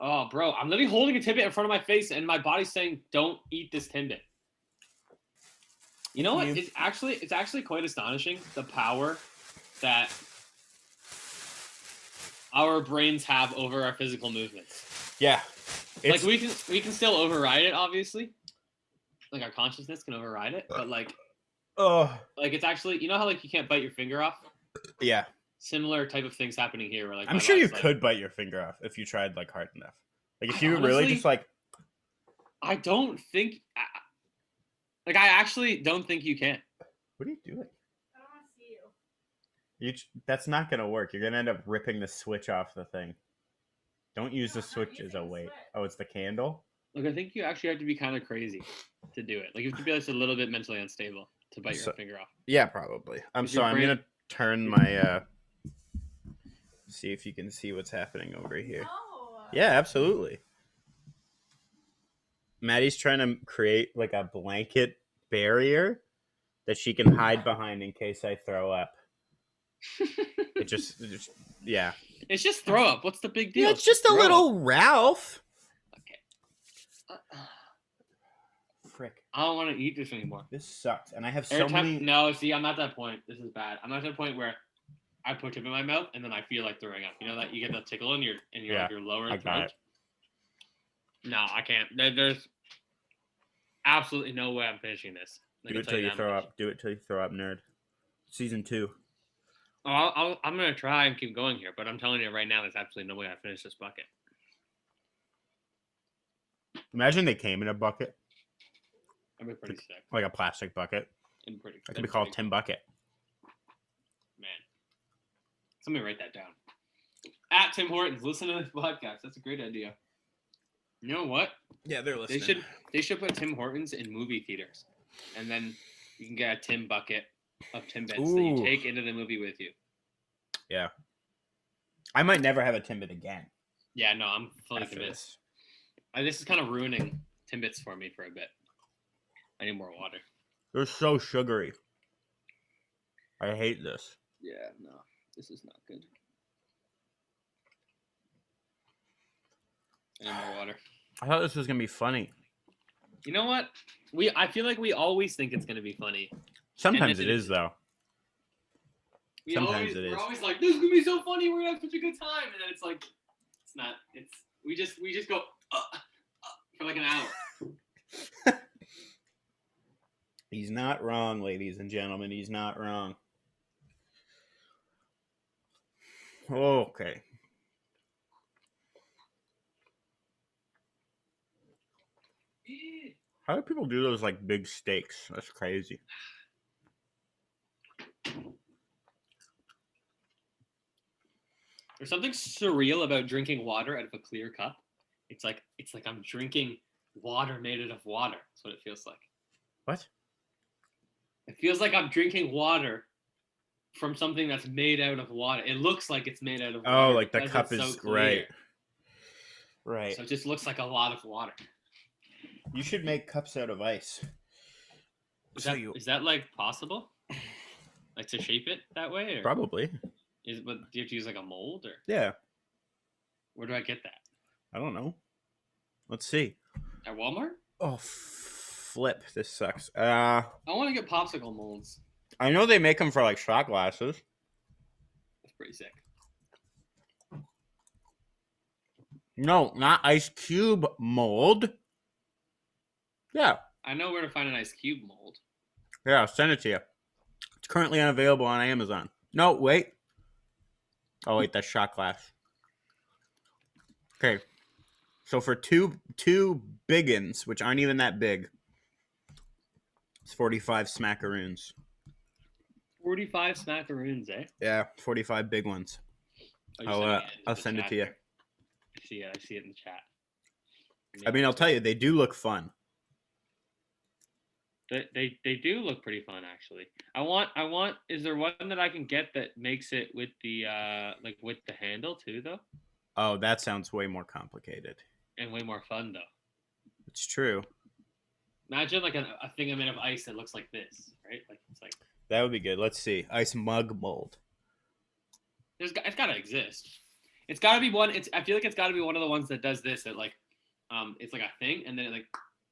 Oh, bro, I'm literally holding a Timbit in front of my face, and my body's saying, "Don't eat this Timbit." You know what? It's actually quite astonishing the power that our brains have over our physical movements. Yeah, like we can still override it, obviously. Like our consciousness can override it, but like it's actually, you know how like you can't bite your finger off? Yeah. Similar type of things happening here where like I'm sure you could bite your finger off if you tried like hard enough. Like if you honestly, really just like I don't think I actually don't think you can. What are you doing? I don't want to see you. That's not gonna work. You're gonna end up ripping the switch off the thing. Don't use the switch as a weight. Oh, it's the candle? Look, I think you actually have to be kind of crazy to do it. Like you have to be just a little bit mentally unstable to bite your finger off. Yeah, probably. I'm gonna turn my see if you can see what's happening over here. No. Yeah, absolutely. Maddie's trying to create like a blanket barrier that she can hide behind in case I throw up. It just yeah. It's just throw up. What's the big deal? Yeah, it's just a little Ralph. Okay. Frick. I don't want to eat this anymore. This sucks, and I have so many. No, see, I'm not at that point. This is bad. I'm not at that point where I put it in my mouth and then I feel like throwing up. You know that you get that tickle in your like your lower throat. No, I can't. There's absolutely no way I'm finishing this. Like, Do it till you throw up. Do it till you throw up, nerd. Season 2. Oh, I'm gonna try and keep going here, but I'm telling you right now, there's absolutely no way I finish this bucket. Imagine they came in a bucket. That'd be pretty sick. Like a plastic bucket. That could be called Tim Bucket. Man, somebody write that down. At Tim Hortons, listen to this podcast. That's a great idea. You know what? Yeah, they're listening. They should put Tim Hortons in movie theaters, and then you can get a Tim bucket of Timbits that you take into the movie with you. Yeah. I might never have a Timbit again. Yeah, no, I'm fully convinced. This is kind of ruining Timbits for me for a bit. I need more water. They're so sugary. I hate this. Yeah, no, this is not good. I need more water. I thought this was gonna be funny. You know what? I feel like we always think it's gonna be funny. Sometimes it is though. We're always like, this is gonna be so funny. We're gonna have such a good time, and then it's like, it's not. It's we just go for like an hour. He's not wrong, ladies and gentlemen. He's not wrong. Okay. How do people do those like big steaks? That's crazy. There's something surreal about drinking water out of a clear cup. It's like I'm drinking water made out of water. That's what it feels like. What? It feels like I'm drinking water from something that's made out of water. It looks like it's made out of water. Oh, like the cup is so right. Right. So it just looks like a lot of water. You should make cups out of ice. Is that like possible? Like to shape it that way? Or probably. Do you have to use like a mold or? Yeah. Where do I get that? I don't know. Let's see. At Walmart? Oh, flip. This sucks. I want to get popsicle molds. I know they make them for like shot glasses. That's pretty sick. No, not ice cube mold. Yeah. I know where to find an ice cube mold. Yeah, I'll send it to you. It's currently unavailable on Amazon. No, wait. Oh, wait, that's shot glass. Okay. So for two biggins, which aren't even that big, it's 45 smackaroons. 45 smackaroons, eh? Yeah, 45 big ones. I'll send it to you. I see it. I see it in the chat. I mean, I'll tell you, they do look fun. They do look pretty fun, actually. I want. Is there one that I can get that makes it with the like with the handle too, though? Oh, that sounds way more complicated. And way more fun, though. It's true. Imagine like a thing made of ice that looks like this, right? Like it's like that would be good. Let's see, ice mug mold. It's got to exist. It's got to be one. I feel like it's got to be one of the ones that does this. That like, it's like a thing, and then it like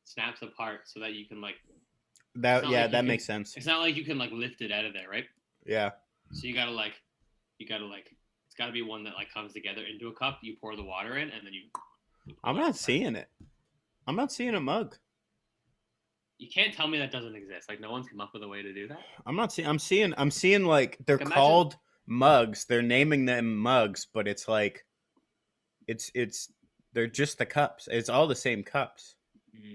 snaps apart so that you can like. That yeah, like that makes sense. It's not like you can like lift it out of there, right? Yeah. So you gotta like, it's gotta be one that like comes together into a cup. You pour the water in, and then you. I'm not seeing it. I'm not seeing a mug. You can't tell me that doesn't exist. Like no one's come up with a way to do that. I'm not seeing. I'm seeing like they're called mugs. They're naming them mugs, but it's like, it's they're just the cups. It's all the same cups. Mm-hmm.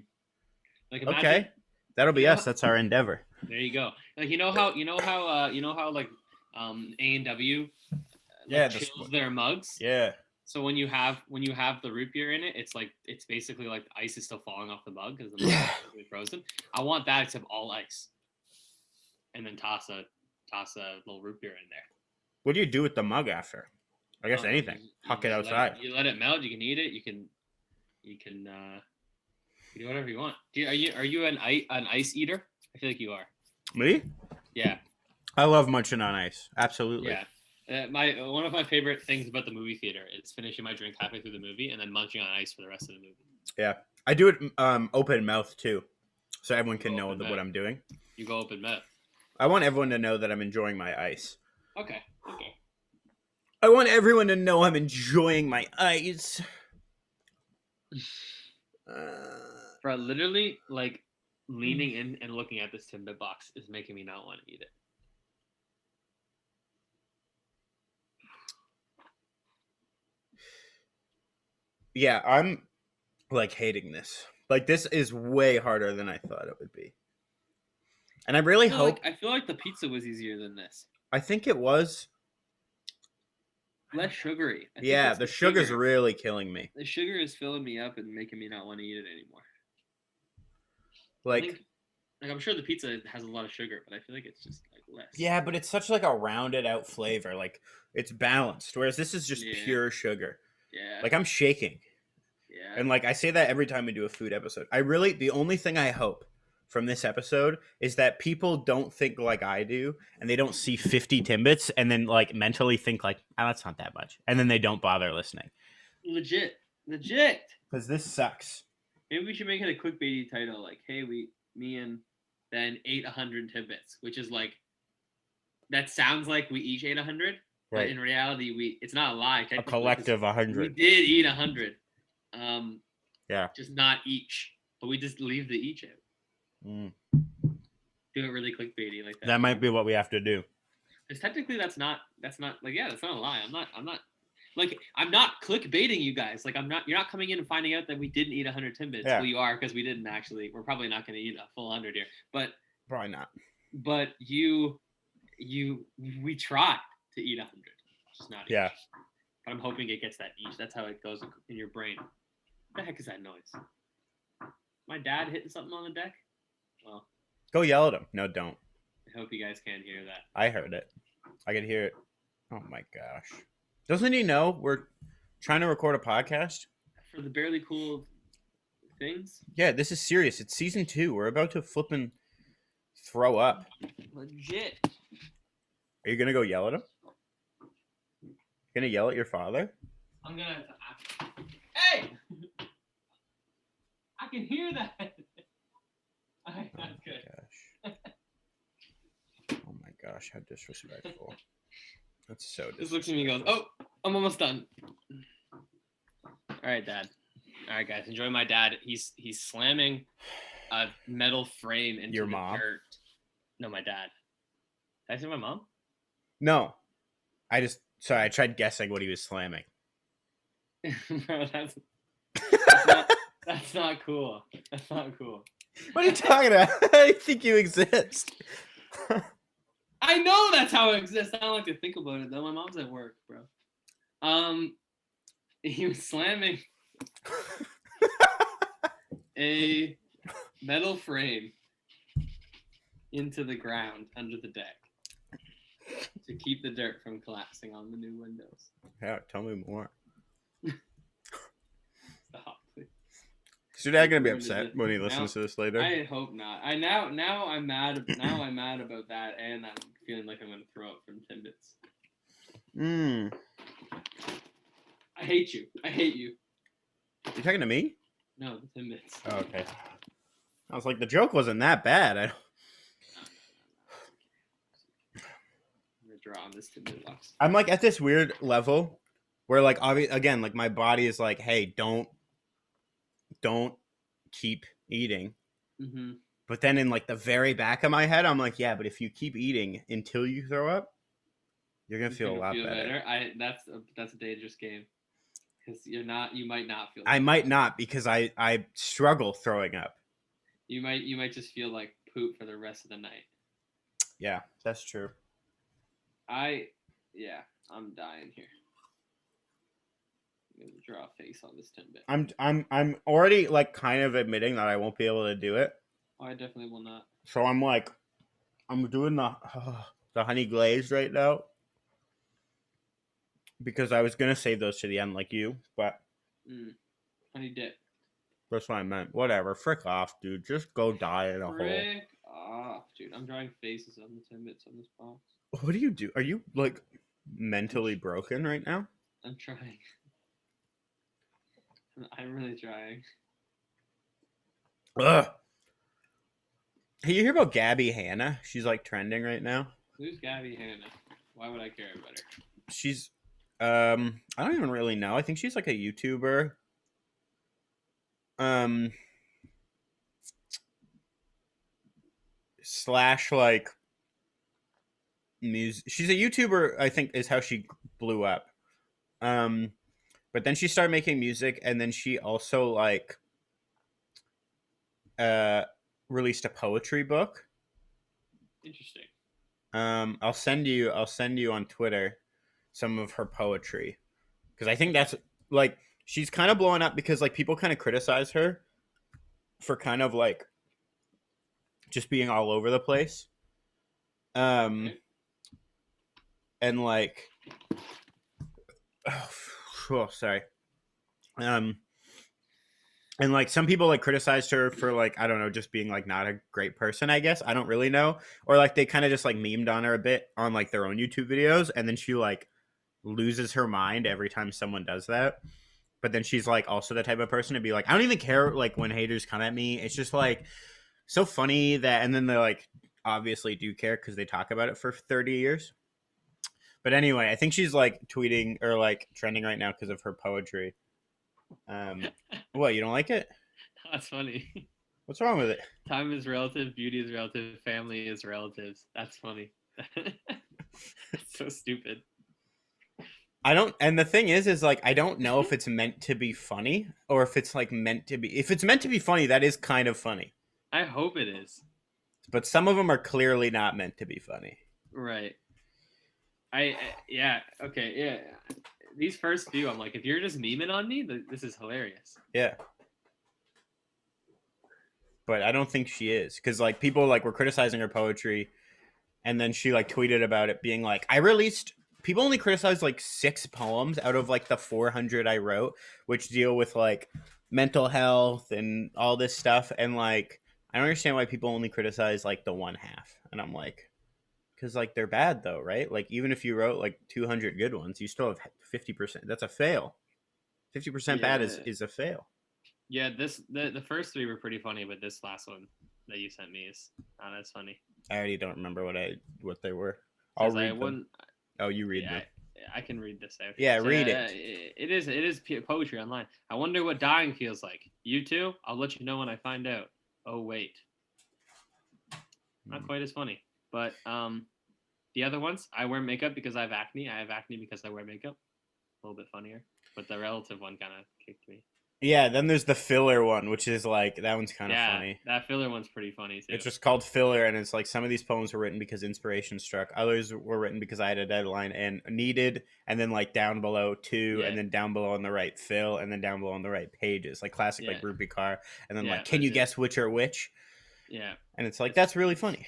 Like imagine, okay, that'll be us. That's our endeavor. There you go. Like you know how like A&W chills their mugs. Yeah. So when you have the root beer in it, it's basically like the ice is still falling off the mug because the mug is really frozen. I want that except all ice, and then toss a little root beer in there. What do you do with the mug after? I guess anything. Huck it outside. You let it melt. You can eat it. You can do whatever you want. Are you an ice eater? I feel like you are. Me? Yeah. I love munching on ice. Absolutely. Yeah. One of my favorite things about the movie theater is finishing my drink halfway through the movie and then munching on ice for the rest of the movie. Yeah, I do it open mouth too, so everyone can know what I'm doing. You go open mouth. I want everyone to know that I'm enjoying my ice. Okay. I want everyone to know I'm enjoying my ice. Bro, literally, like leaning in and looking at this Timbit box is making me not want to eat it. Yeah, I'm like hating this. Like this is way harder than I thought it would be. And I really hope. I feel like the pizza was easier than this. I think it was. Less sugary. Yeah, the sugar's really killing me. The sugar is filling me up and making me not want to eat it anymore. Like I'm sure the pizza has a lot of sugar, but I feel like it's just like less. Yeah, but it's such like a rounded out flavor. Like it's balanced, whereas this is just pure sugar. Yeah. Like I'm shaking. Yeah. And like I say that every time we do a food episode. The only thing I hope from this episode is that people don't think like I do, and they don't see 50 Timbits and then like mentally think like, oh, that's not that much, and then they don't bother listening. Legit. Because this sucks. Maybe we should make it a clickbaity title, like, "Hey, me and Ben ate 100 Timbits," which is like, that sounds like we each ate 100, right? But in reality, it's not a lie. A collective 100. We did eat 100. Yeah. Just not each, but we just leave the each out. Do it really clickbaity like that. That might be what we have to do. Because technically, that's not like that's not a lie. I'm not clickbaiting you guys. Like you're not coming in and finding out that we didn't eat 100 Timbits. Yeah. Well, you are because we didn't actually. We're probably not going to eat a full 100 here, but probably not. But we tried to eat 100, just not. Yeah. Each. But I'm hoping it gets that each. That's how it goes in your brain. What the heck is that noise? My dad hitting something on the deck? Well, go yell at him. No, don't. I hope you guys can't hear that. I heard it. I could hear it. Oh my gosh. Doesn't he know we're trying to record a podcast? For the Barely Cool things? Yeah, this is serious. It's season 2. We're about to flip and throw up. Legit. Are you going to go yell at him? Going to yell at your father? I'm going to... Hey! I can hear that. All right, that's good. Oh my gosh, how disrespectful. That's so disrespectful. Just looks at me and goes, "Oh, I'm almost done." All right, Dad. All right, guys, enjoy my dad. He's slamming a metal frame into your mom. Dirt. No, my dad. Did I say my mom? No. I tried guessing what he was slamming. Bro, that's not cool. That's not cool. What are you talking about? I think you exist. I know that's how it exists. I don't like to think about it though. My mom's at work, bro. He was slamming a metal frame into the ground under the deck to keep the dirt from collapsing on the new windows. Yeah, tell me more. Stop, please. Is your dad gonna be upset when he listens to this later? I hope not. Now I'm mad. Now I'm mad about that, and I'm feeling like I'm gonna throw up from Timbits. I hate you. I hate you. You talking to me? No, the Timbits. Oh, okay. I was like, the joke wasn't that bad. I'm gonna draw on this Timbit box. I'm like at this weird level where like again, like my body is like, hey, don't keep eating. Mm-hmm. But then in like the very back of my head, I'm like, yeah, but if you keep eating until you throw up, you're gonna feel a lot better. That's a dangerous game because you might not feel. I might not because I struggle throwing up. You might just feel like poop for the rest of the night. Yeah, that's true. I'm dying here. I'm gonna draw a face on this Timbit. I'm already like kind of admitting that I won't be able to do it. Oh, I definitely will not. So I'm like, I'm doing the honey glaze right now because I was gonna save those to the end like you, but honey dip. That's what I meant. Whatever, frick off, dude. Just go die in a hole. Frick off, dude. I'm drawing faces on the Timbits on this box. What do you do? Are you like mentally broken right now? I'm trying. I'm really trying. Ugh. Hey, you hear about Gabby Hanna? She's like trending right now. Who's Gabby Hanna? Why would I care about her? She's I don't even really know. I think she's like a YouTuber. Slash like music. She's a YouTuber, I think is how she blew up. But then she started making music, and then she also like released a poetry book. Interesting. I'll send you on Twitter some of her poetry because I think that's like she's kind of blowing up because like people kind of criticize her for kind of like just being all over the place. And like oh sorry. And like some people like criticized her for like I don't know just being like not a great person, I guess. I don't really know. Or like they kind of just like memed on her a bit on like their own YouTube videos, and then she like loses her mind every time someone does that. But then she's like also the type of person to be like, I don't even care like when haters come at me. It's just like so funny that, and then they like obviously do care because they talk about it for 30 years. But anyway, I think she's like tweeting or like trending right now because of her poetry. What, you don't like it? That's funny. What's wrong with it? Time is relative, beauty is relative, family is relatives. That's funny. It's so stupid. I don't, and the thing is like I don't know if it's meant to be funny or if it's like meant to be. If it's meant to be funny, that is kind of funny. I hope it is. But some of them are clearly not meant to be funny. Right. Yeah. Okay. Yeah. These first few, I'm like, if you're just memeing on me, this is hilarious. Yeah. But I don't think she is because like people like were criticizing her poetry, and then she like tweeted about it, being like, "I released." People only criticized like 6 poems out of like the 400 I wrote, which deal with like mental health and all this stuff, and like I don't understand why people only criticize like the one half, and I'm like, because like they're bad though, right? Like even if you wrote like 200 good ones, you still have 50%. That's a fail. 50% bad is a fail. Yeah, the first 3 were pretty funny, but this last one that you sent me is not as funny. I already don't remember what they were. I'll read them. Oh, you read them. I can read this out. Yeah, read it. It is poetry online. I wonder what dying feels like. You too? I'll let you know when I find out. Oh wait, not quite as funny. But the other ones, I wear makeup because I have acne. I have acne because I wear makeup. A little bit funnier, but the relative one kind of kicked me. Yeah, then there's the filler one, which is like that one's kind of funny. That filler one's pretty funny too. It's just called filler, and it's like some of these poems were written because inspiration struck. Others were written because I had a deadline and needed, and then like down below too, and then down below on the right fill, and then down below on the right pages, like classic like Ruby Car, and then like can you guess which are which? Yeah, and it's like that's really funny.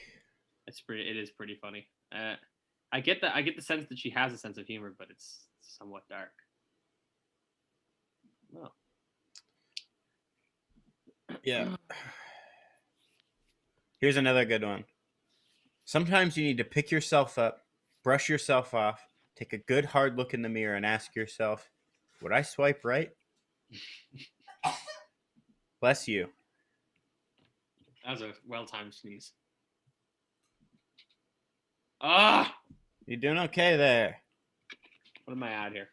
It is pretty funny. I get the sense that she has a sense of humor, but it's somewhat dark. Oh. Yeah. Here's another good one. Sometimes you need to pick yourself up, brush yourself off, take a good hard look in the mirror, and ask yourself, would I swipe right? Bless you. That was a well-timed sneeze. Ah! You're doing okay there. What am I at here?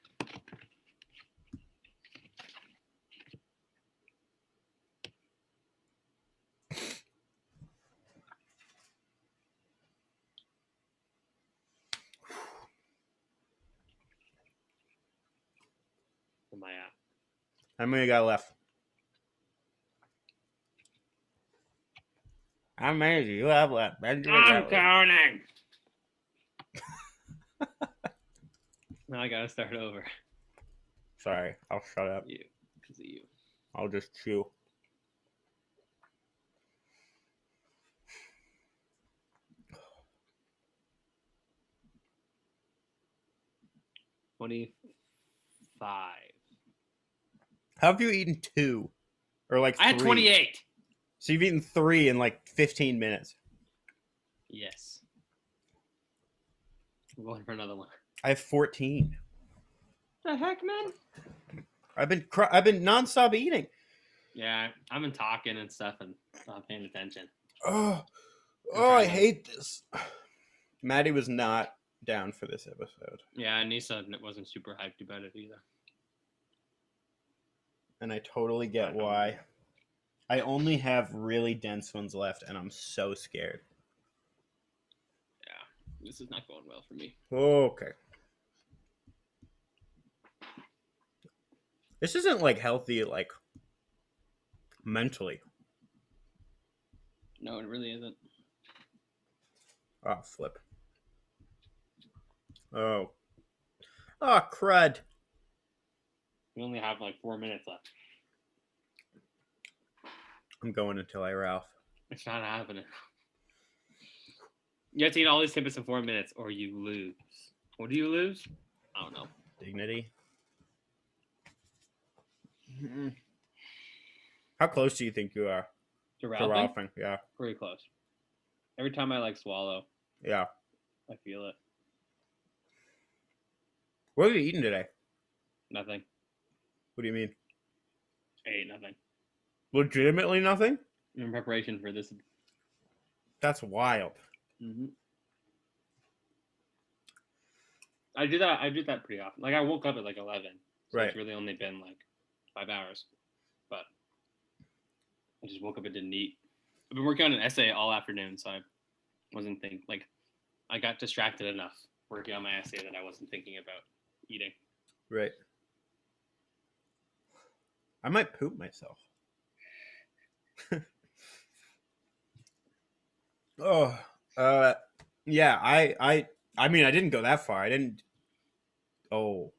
What am I at? How many got left? How many do you have left? I'm counting. Now I gotta start over. Sorry, I'll shut up. You, because of you. I'll just chew. $25. How have you eaten 2? Or like 3? I had 28. So you've eaten 3 in like 15 minutes. Yes. I'm going for another one. I have 14. The heck, man? I've been nonstop eating. Yeah, I've been talking and stuff and not paying attention. Oh, I hate this. Maddie was not down for this episode. Yeah, Nisa wasn't super hyped about it either. And I totally get why. I only have really dense ones left, and I'm so scared. Yeah, this is not going well for me. Okay. This isn't like healthy, like mentally. No, it really isn't. Oh, flip. Oh, crud. We only have like 4 minutes left. I'm going until I Ralph. It's not happening. You have to eat all these Timbits in 4 minutes, or you lose. What do you lose? I don't know. Dignity. Mm-hmm. How close do you think you are To to Ralphing? Yeah. Pretty close. Every time I like swallow, Yeah. I feel it. What have you eaten today? Nothing. What do you mean? I ate nothing. Legitimately nothing? In preparation for this. That's wild. Mm-hmm. I do that pretty often. Like I woke up at like 11. So right. It's really only been like 5 hours. But I just woke up and didn't eat. I've been working on an essay all afternoon, so I wasn't thinking. Like I got distracted enough working on my essay that I wasn't thinking about eating. Right. I might poop myself. Yeah, I mean, I didn't go that far. I didn't. Oh.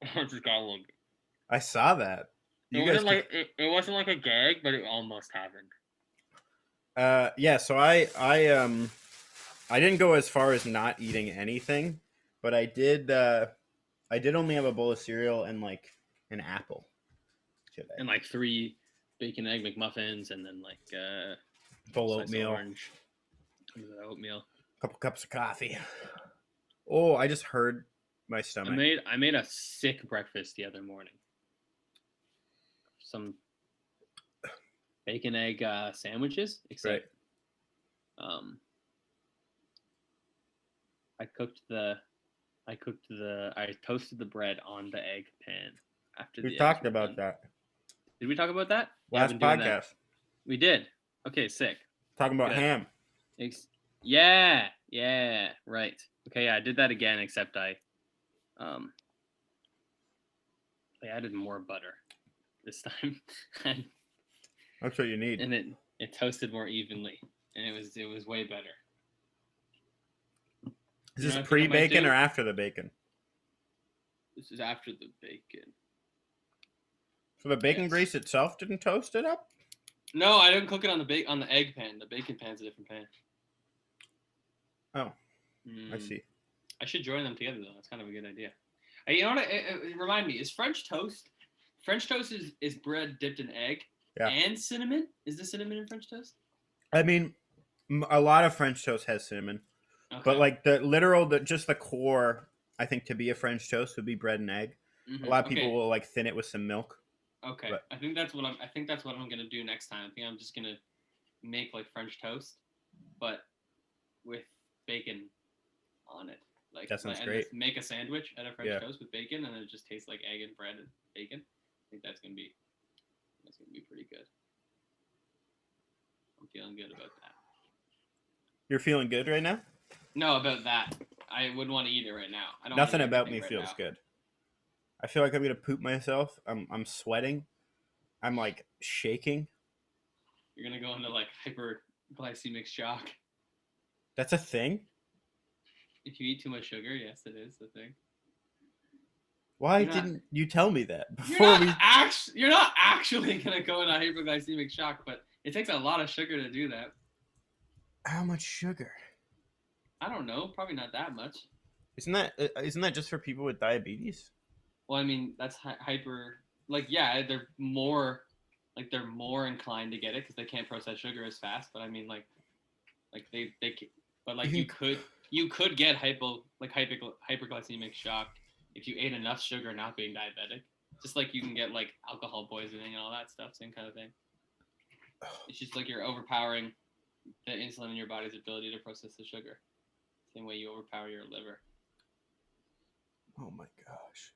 I just got a little. I saw that. It wasn't like a gag, but it almost happened. Yeah. So I didn't go as far as not eating anything, but I did only have a bowl of cereal and like an apple today. And like 3 bacon egg McMuffins, and then like full oatmeal. Oatmeal. A couple cups of coffee. Oh, I just heard my stomach. I made a sick breakfast the other morning. Some bacon egg sandwiches, except I toasted the bread on the egg pan after we talked about that. Did we talk about that? Last podcast. We did. Okay, sick. Talking about ham. Yeah, right. Okay, yeah, I did that again, except I added more butter this time, and That's what you need. it toasted more evenly, and it was way better. Is this pre-bacon or after the bacon? This is after the bacon. So the bacon grease itself didn't toast it up? No, I didn't cook it on the egg pan. The bacon pan's a different pan. Oh, I see. I should join them together though. That's kind of a good idea. You know what? Remind me. Is French toast? French toast is bread dipped in egg and cinnamon. Is the cinnamon in French toast? I mean, a lot of French toast has cinnamon, but like just the core, I think to be a French toast would be bread and egg. A lot of people will like thin it with some milk. Okay, but I think that's what I'm gonna do next time. I think I'm just gonna make like French toast, but with bacon on it. Like that sounds great. Make a sandwich out of French toast with bacon, and it just tastes like egg and bread and bacon. I think that's gonna be pretty good. I'm feeling good about that. You're feeling good right now? No, about that. I wouldn't want to eat it right now. I don't. Nothing about me feels good. I feel like I'm gonna poop myself. I'm sweating. I'm like shaking. You're gonna go into like hyperglycemic shock. That's a thing? If you eat too much sugar, yes, it is a thing. Why didn't you tell me that before You're not actually gonna go into hyperglycemic shock, but it takes a lot of sugar to do that. How much sugar? I don't know. Probably not that much. Isn't that just for people with diabetes? Well, I mean, that's hyper. Like, yeah, they're more inclined to get it because they can't process sugar as fast. But I mean, you could get hyperglycemic shock if you ate enough sugar not being diabetic. Just like you can get like alcohol poisoning and all that stuff, same kind of thing. It's just like you're overpowering the insulin in your body's ability to process the sugar. Same way you overpower your liver. Oh my gosh.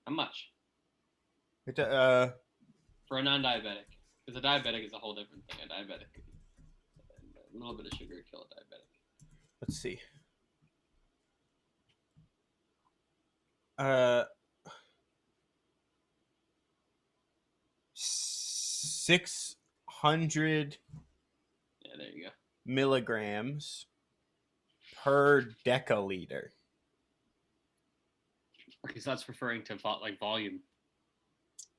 How much? For a non-diabetic. Because a diabetic is a whole different thing. A little bit of sugar would kill a diabetic. Let's see. 600 there you go. milligrams per deciliter. Okay, so that's referring to like volume.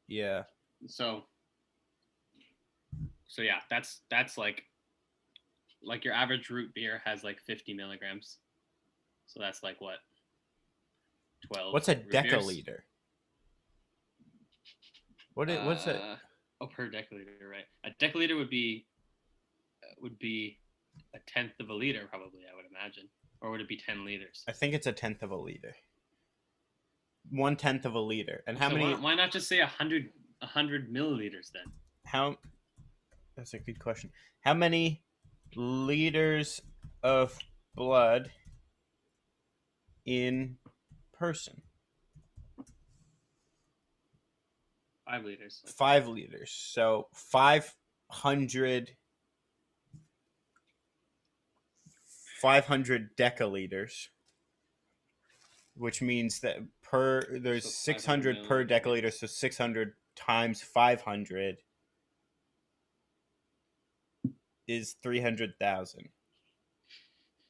Yeah. So yeah, that's like your average root beer has like 50 milligrams. So that's like what? 12. What's a deciliter? What's it? Oh, per deciliter, right? A deciliter would be a tenth of a liter, probably. I would imagine, or would it be 10 liters? I think it's a tenth of a liter. 1/10 of a liter. And how many? Why not just say 100 milliliters then? That's a good question. How many liters of blood in person? 5 liters. 5 liters. So 500 deciliters, which means that there's 600 per deciliter, so 600 times 500 is 300,000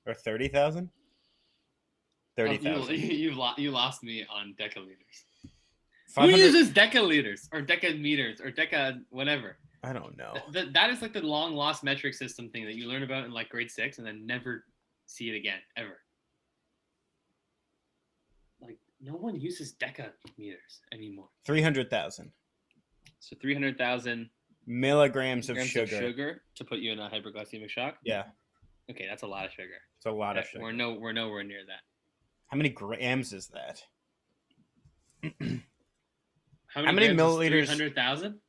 or 30,000. 30,000. You lost me on deciliters. Who uses deciliters or decameters or deca whatever? I don't know. That is like the long lost metric system thing that you learn about in like grade 6 and then never see it again ever. Like no one uses decameters anymore. 300,000. So 300,000 milligrams of sugar to put you in a hyperglycemic shock. Yeah. Okay, that's a lot of sugar. It's a lot of sugar. We're nowhere near that. How many grams is that? How many milliliters? 300,000.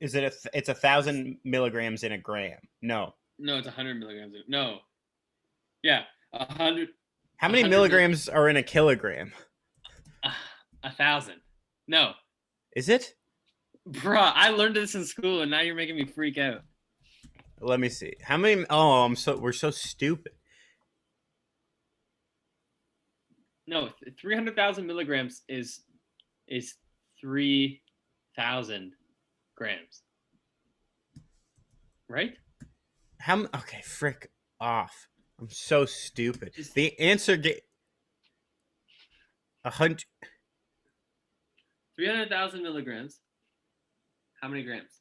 Is it? It's 1,000 milligrams in a gram. No. No, it's 100 milligrams. No. Yeah, 100. How many milligrams are in a kilogram? 1,000. No. Is it? Bruh, I learned this in school, and now you're making me freak out. Let me see. How many? Oh, we're so stupid. No, 300,000 milligrams is is 3,000 grams. Right? Okay, frick off. I'm so stupid. Just- The answer get 100. 300,000 milligrams. How many grams?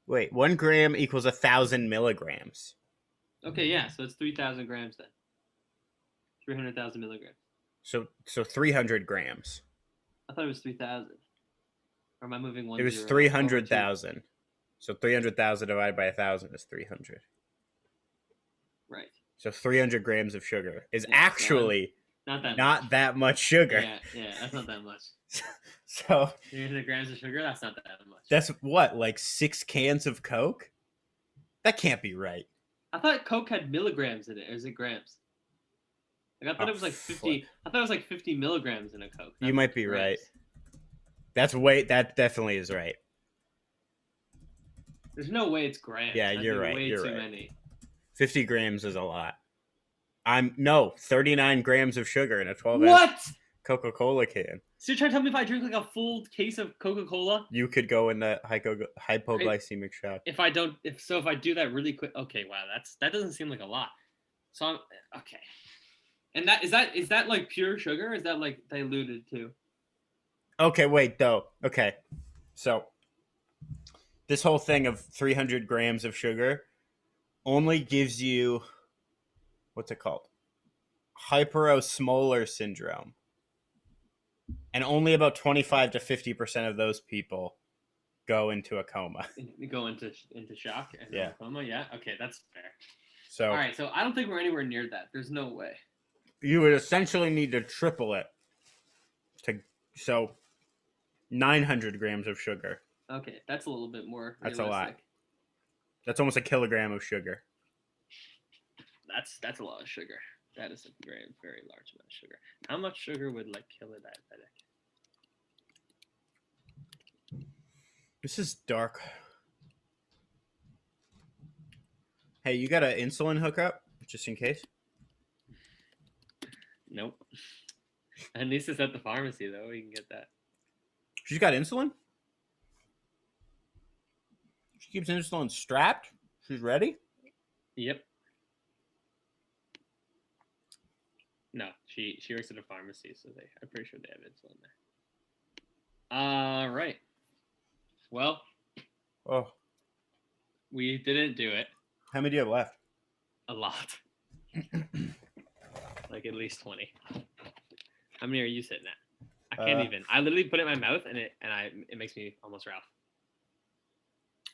Wait, 1 gram equals 1,000 milligrams. Okay, yeah, so it's 3,000 grams then. 300,000 milligrams. So 300 grams. I thought it was 3,000. Or am I moving one? It was 300,000. So 300,000 divided by 1,000 is 300. Right. So 300 grams of sugar is Yeah, actually not that much sugar. Yeah, that's not that much. So 300 grams of sugar, that's not that much. that's what, like 6 cans of Coke? That can't be right. I thought Coke had milligrams in it, or is it grams? Like I thought it was like 50. I thought it was like 50 milligrams in a Coke. You might be right. That definitely is right. There's no way it's grams. Yeah, you're right. Way you're too right. many. 50 grams is a lot. 39 grams of sugar in a 12 What? ounce Coca-Cola can. So you're trying to tell me if I drink like a full case of Coca-Cola, You could go in the hypoglycemic shock. if I do that really quick, okay, wow, that doesn't seem like a lot. So I'm okay. And is that like pure sugar? Or is that like diluted too? Okay, wait, though. Okay. So, this whole thing of 300 grams of sugar only gives you, what's it called? Hyperosmolar syndrome. And only about 25 to 50% of those people go into a coma. You go into shock and Yeah. coma? Yeah, okay, that's fair. So, All right, so I don't think we're anywhere near that. There's no way. you would essentially need to triple it. So, 900 grams of sugar. Okay, that's a little bit more That's realistic. a lot. That's almost a kilogram of sugar. That's a lot of sugar. That is a very, very large amount of sugar. How much sugar would like kill a diabetic? This is dark. Hey, you got an insulin hookup? Just in case? Nope. At least it's at the pharmacy though. You can get that. She's got insulin? She keeps insulin strapped? She's ready? Yep. No, she works at a pharmacy, so I'm pretty sure they have insulin there. All right. Well, Oh. we didn't do it. How many do you have left? A lot. Like at least 20. How many are you sitting at? I can't even. I literally put it in my mouth and it makes me almost Ralph.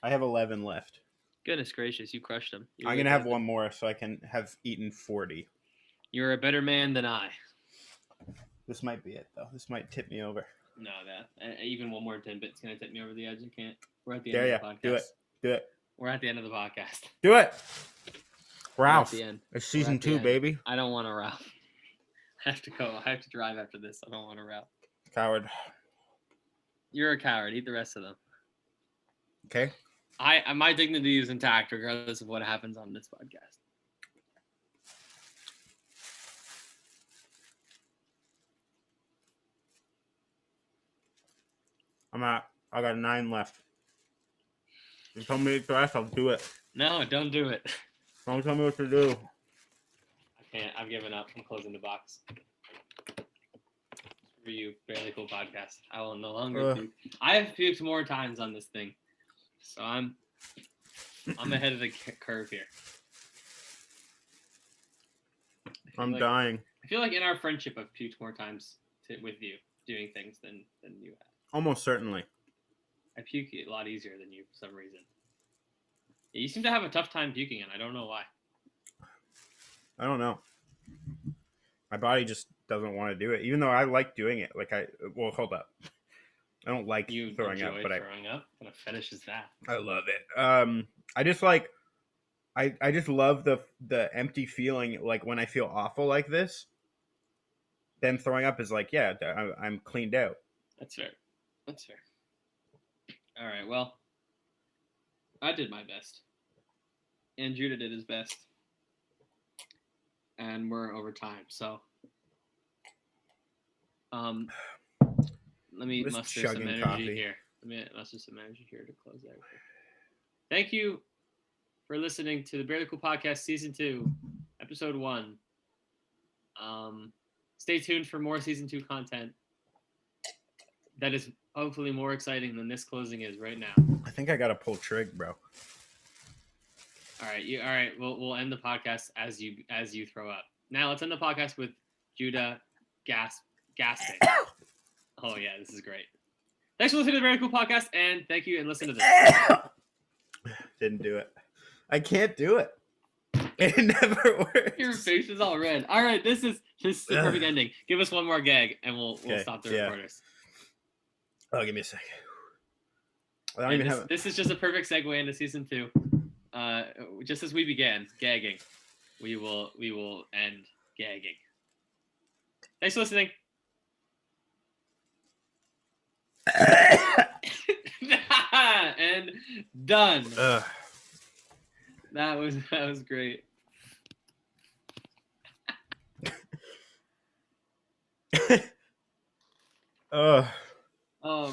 I have 11 left. Goodness gracious, you crushed them. I'm going to have one more so I can have eaten 40. You're a better man than I. This might be it, though. This might tip me over. No, even one more Timbits gonna tip me over the edge. I can't. We're at the end of the podcast. Do it. Do it. We're at the end of the podcast. Do it. Ralph. We're at the end. It's season 2, baby. I don't want to Ralph. I have to go. I have to drive after this. I don't want to Ralph. Coward. You're a coward. Eat the rest of them. Okay. My dignity is intact regardless of what happens on this podcast. I got 9 left. You tell me the rest, I'll do it. No, don't do it. Don't tell me what to do. I can't. I've given up. I'm closing the box. For you, Barely Cool Podcast. I will no longer puke. I have puked more times on this thing, so I'm ahead of the curve here. I'm dying. I feel like in our friendship, I've puked more times with you doing things than you have. Almost certainly. I puke a lot easier than you for some reason. Yeah, you seem to have a tough time puking, and I don't know why. I don't know. My body just doesn't want to do it, even though I like doing it. Well, hold up. I don't like throwing up, but throwing up. What a fetish is that? I love it. I just like, I just love the empty feeling. Like when I feel awful like this, then throwing up is like, yeah, I'm cleaned out. That's fair. That's fair. All right. Well, I did my best, and Judah did his best, and we're over time. So, let me Just muster some chugging energy coffee. here. Let me muster some energy here to close out. Thank you for listening to the Barely Cool Podcast Season 2, Episode 1. Stay tuned for more Season 2 content that is hopefully more exciting than this closing is right now. I think I gotta pull trig, bro. All right. We'll end the podcast as you throw up. Now let's end the podcast with Judah gasping. Oh yeah, this is great. Thanks for listening to the Very Cool Podcast, and thank you, and listen to this. Didn't do it. I can't do it. It never works. Your face is all red. All right, this is the perfect ending. Give us one more gag, and we'll stop the recorders. Oh, give me a second. I don't even have. This is just a perfect segue into season 2. Just as we began gagging, we will end gagging. Thanks for listening. And done. That was great. Oh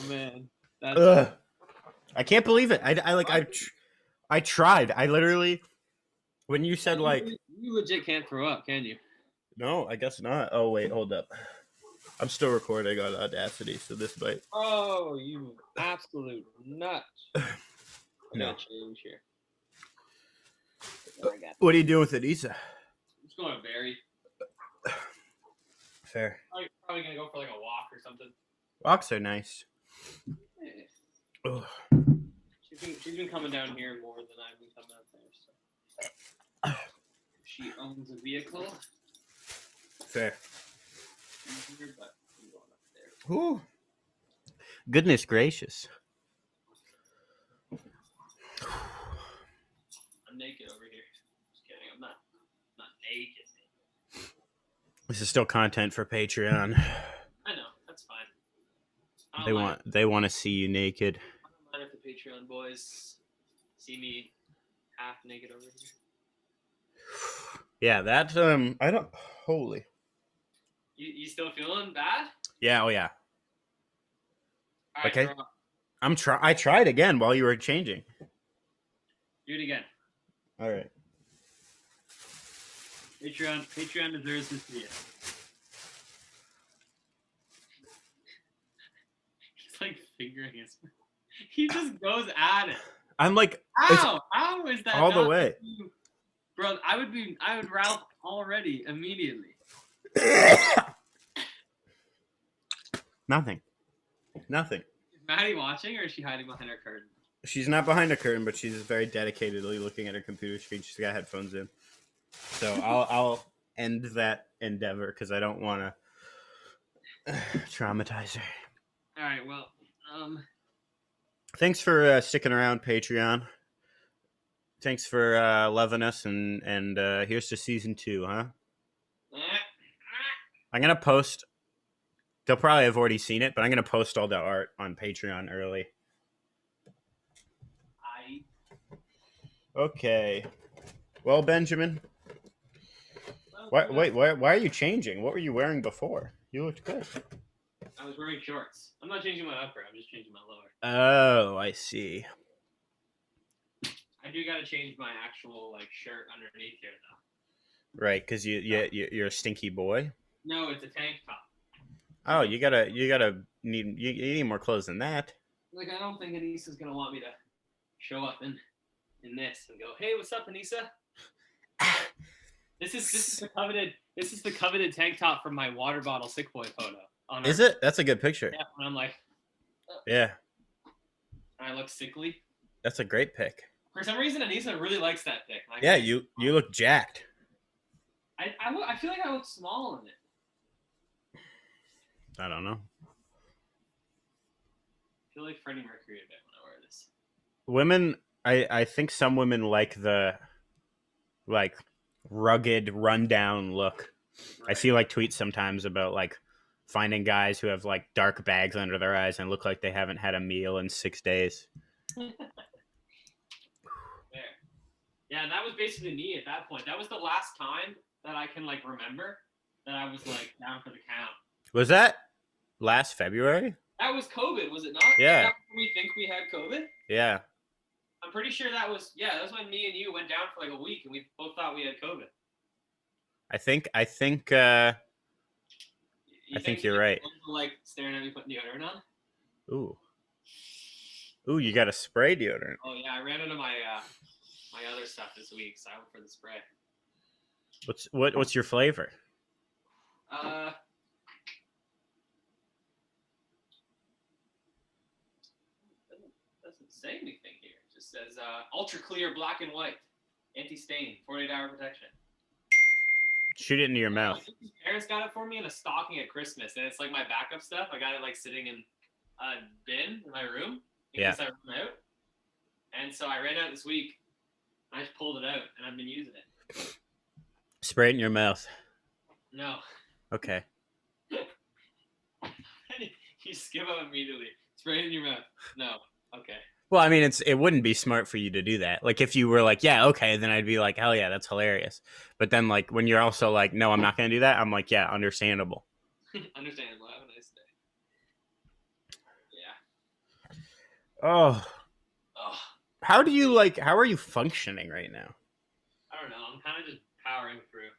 man, I can't believe it. I tried. I literally, when you said like, you legit can't throw up, can you? No, I guess not. Oh wait, hold up. I'm still recording on Audacity, so this might. Oh, you absolute nut! No. Change here. What are you doing with it, Issa? I'm just going to Barry. Fair. Probably gonna go for like a walk or something. Walks are nice. Yeah. She's been coming down here more than I've been coming out there. So. She owns a vehicle. Fair. But I'm going up there. Ooh. Goodness gracious. I'm naked over here. Just kidding. I'm not naked. This is still content for Patreon. I know. That's fine. They want to see you naked. I don't mind if the Patreon boys see me half naked over here. Yeah, that's I don't. Holy. You still feeling bad? Yeah. Oh yeah. All right, Okay. I tried again while you were changing. Do it again. All right. Patreon deserves this video. He's like fingering his. He just goes at it. I'm like, how is that all the way, bro? I would Ralph already immediately. Nothing. Is Maddie watching, or is she hiding behind her curtain? She's not behind a curtain, but she's very dedicatedly looking at her computer screen. She's got headphones in. So I'll end that endeavor because I don't want to traumatize her. All right. Well, thanks for sticking around, Patreon. Thanks for loving us, and here's to season 2, huh? I'm gonna post. They'll probably have already seen it, but I'm gonna post all the art on Patreon early. Okay. Well, Benjamin. Why are you changing? What were you wearing before? You looked good. I was wearing shorts. I'm not changing my upper. I'm just changing my lower. Oh, I see. I do gotta change my actual shirt underneath here though. Right, because you're a stinky boy. No, it's a tank top. Oh, you need more clothes than that. I don't think Anissa's gonna want me to show up in this and go, "Hey, what's up, Anissa?" This is the coveted tank top from my water bottle sick boy photo. Is it? That's a good picture. Yeah, and I'm like, yeah. And I look sickly. That's a great pic. For some reason, Anissa really likes that pic. Yeah, you look jacked. I feel like I look small in it. I don't know. I feel like Freddie Mercury a bit when I wear this. Women, I think some women like the rugged, rundown look. Right. I see tweets sometimes about finding guys who have dark bags under their eyes and look like they haven't had a meal in 6 days. There. Yeah, that was basically me at that point. That was the last time that I can remember that I was down for the count. Was that last February? That was COVID, was it not? Yeah. That when we think we had COVID? Yeah. I'm pretty sure that was when me and you went down for like a week and we both thought we had COVID. I think you're right. Like staring at me putting deodorant on? Ooh, you got a spray deodorant. Oh yeah, I ran into my my other stuff this week, so I went for the spray. What's your flavor? Doesn't say anything here. It just says ultra clear black and white, anti-stain, 48-hour protection. Shoot it into your mouth. I think his parents got it for me in a stocking at Christmas, and it's like my backup stuff. I got it like sitting in a bin in my room in case I run out. And so I ran out this week. And I just pulled it out, and I've been using it. Spray it in your mouth. No. Okay. You skip up immediately. Spray it in your mouth. No. Okay. Well, I mean, it wouldn't be smart for you to do that. Like, if you were like, yeah, okay, then I'd be like, hell yeah, that's hilarious. But then, like, when you're also like, no, I'm not going to do that, I'm like, yeah, understandable. Understandable. Have a nice day. Yeah. Oh. How are you functioning right now? I don't know. I'm kind of just powering through.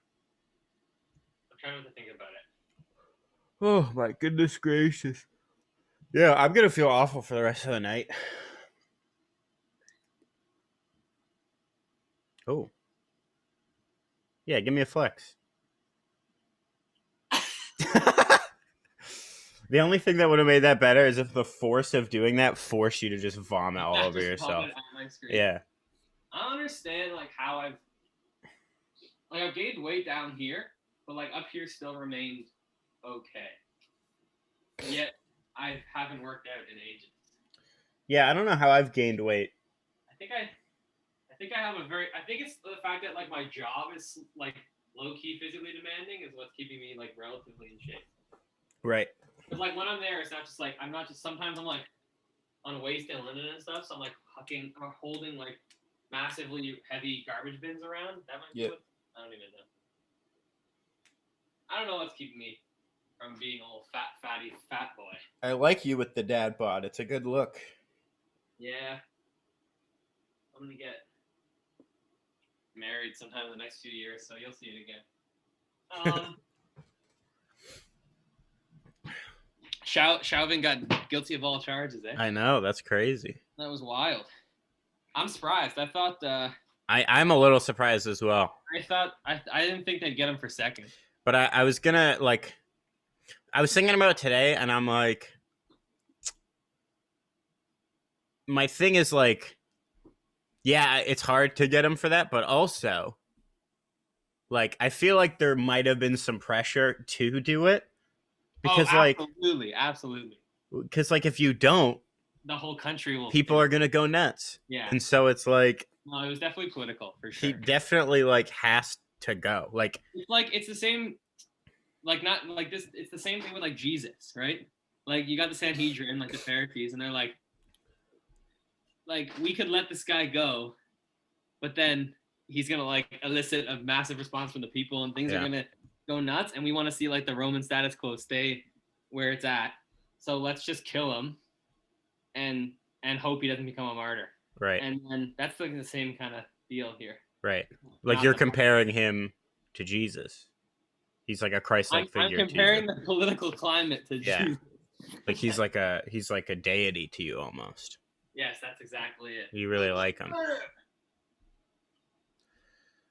I'm trying not to think about it. Oh, my goodness gracious. Yeah, I'm going to feel awful for the rest of the night. Oh. Yeah, give me a flex. The only thing that would have made that better is if the force of doing that forced you to just vomit all over yourself. Yeah. I don't understand like how I've gained weight down here, but like up here still remained okay. Yet I haven't worked out in ages. Yeah, I don't know how I've gained weight. I think I have I think it's the fact that like my job is like low key physically demanding is what's keeping me like relatively in shape. Right. Because like when I'm there, it's not just like sometimes I'm like on waist and linen and stuff, so I'm like holding like massively heavy garbage bins around. That might be what, I don't even know. I don't know what's keeping me from being a little fat boy. I like you with the dad bod. It's a good look. Yeah. I'm gonna get married sometime in the next few years, so you'll see it again. Chauvin got guilty of all charges, eh? I know, that's crazy. That was wild. I'm surprised. I thought I'm a little surprised as well. I didn't think they'd get him for second. But I was gonna like I was thinking about it today and I'm like my thing is like yeah, it's hard to get him for that, but also like I feel like there might have been some pressure to do it. Because absolutely. Because like if you don't, the whole country will. People are gonna go nuts. Yeah. And so it's like. No, it was definitely political for sure. He definitely like has to go. Like it's the same. Like not like this. It's the same thing with like Jesus, right? Like you got the Sanhedrin, like the Pharisees, and they're like we could let this guy go, but then he's gonna like elicit a massive response from the people, and things are gonna go nuts, and we want to see like the Roman status quo stay where it's at. So let's just kill him and hope he doesn't become a martyr. Right. And that's like the same kind of deal here. Right. Like you're comparing him to Jesus. He's like a Christ-like figure. I'm comparing the political climate to Jesus. Like he's like a deity to you almost. Yes, that's exactly it. You really like him.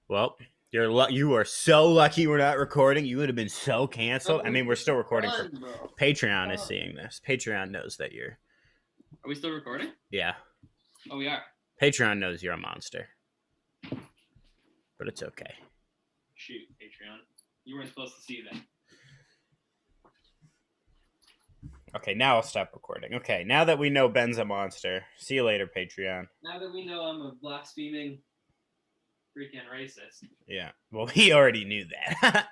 Well, you are so lucky we're not recording. You would have been so canceled. I mean, we're still recording for Patreon is seeing this. Patreon knows that you're. Are we still recording? Yeah. Oh, we are. Patreon knows you're a monster. But it's okay. Shoot, Patreon. You weren't supposed to see that. Okay, now I'll stop recording. Okay, now that we know Ben's a monster. See you later, Patreon. Now that we know I'm a blaspheming freaking racist. Yeah. Well, he already knew that.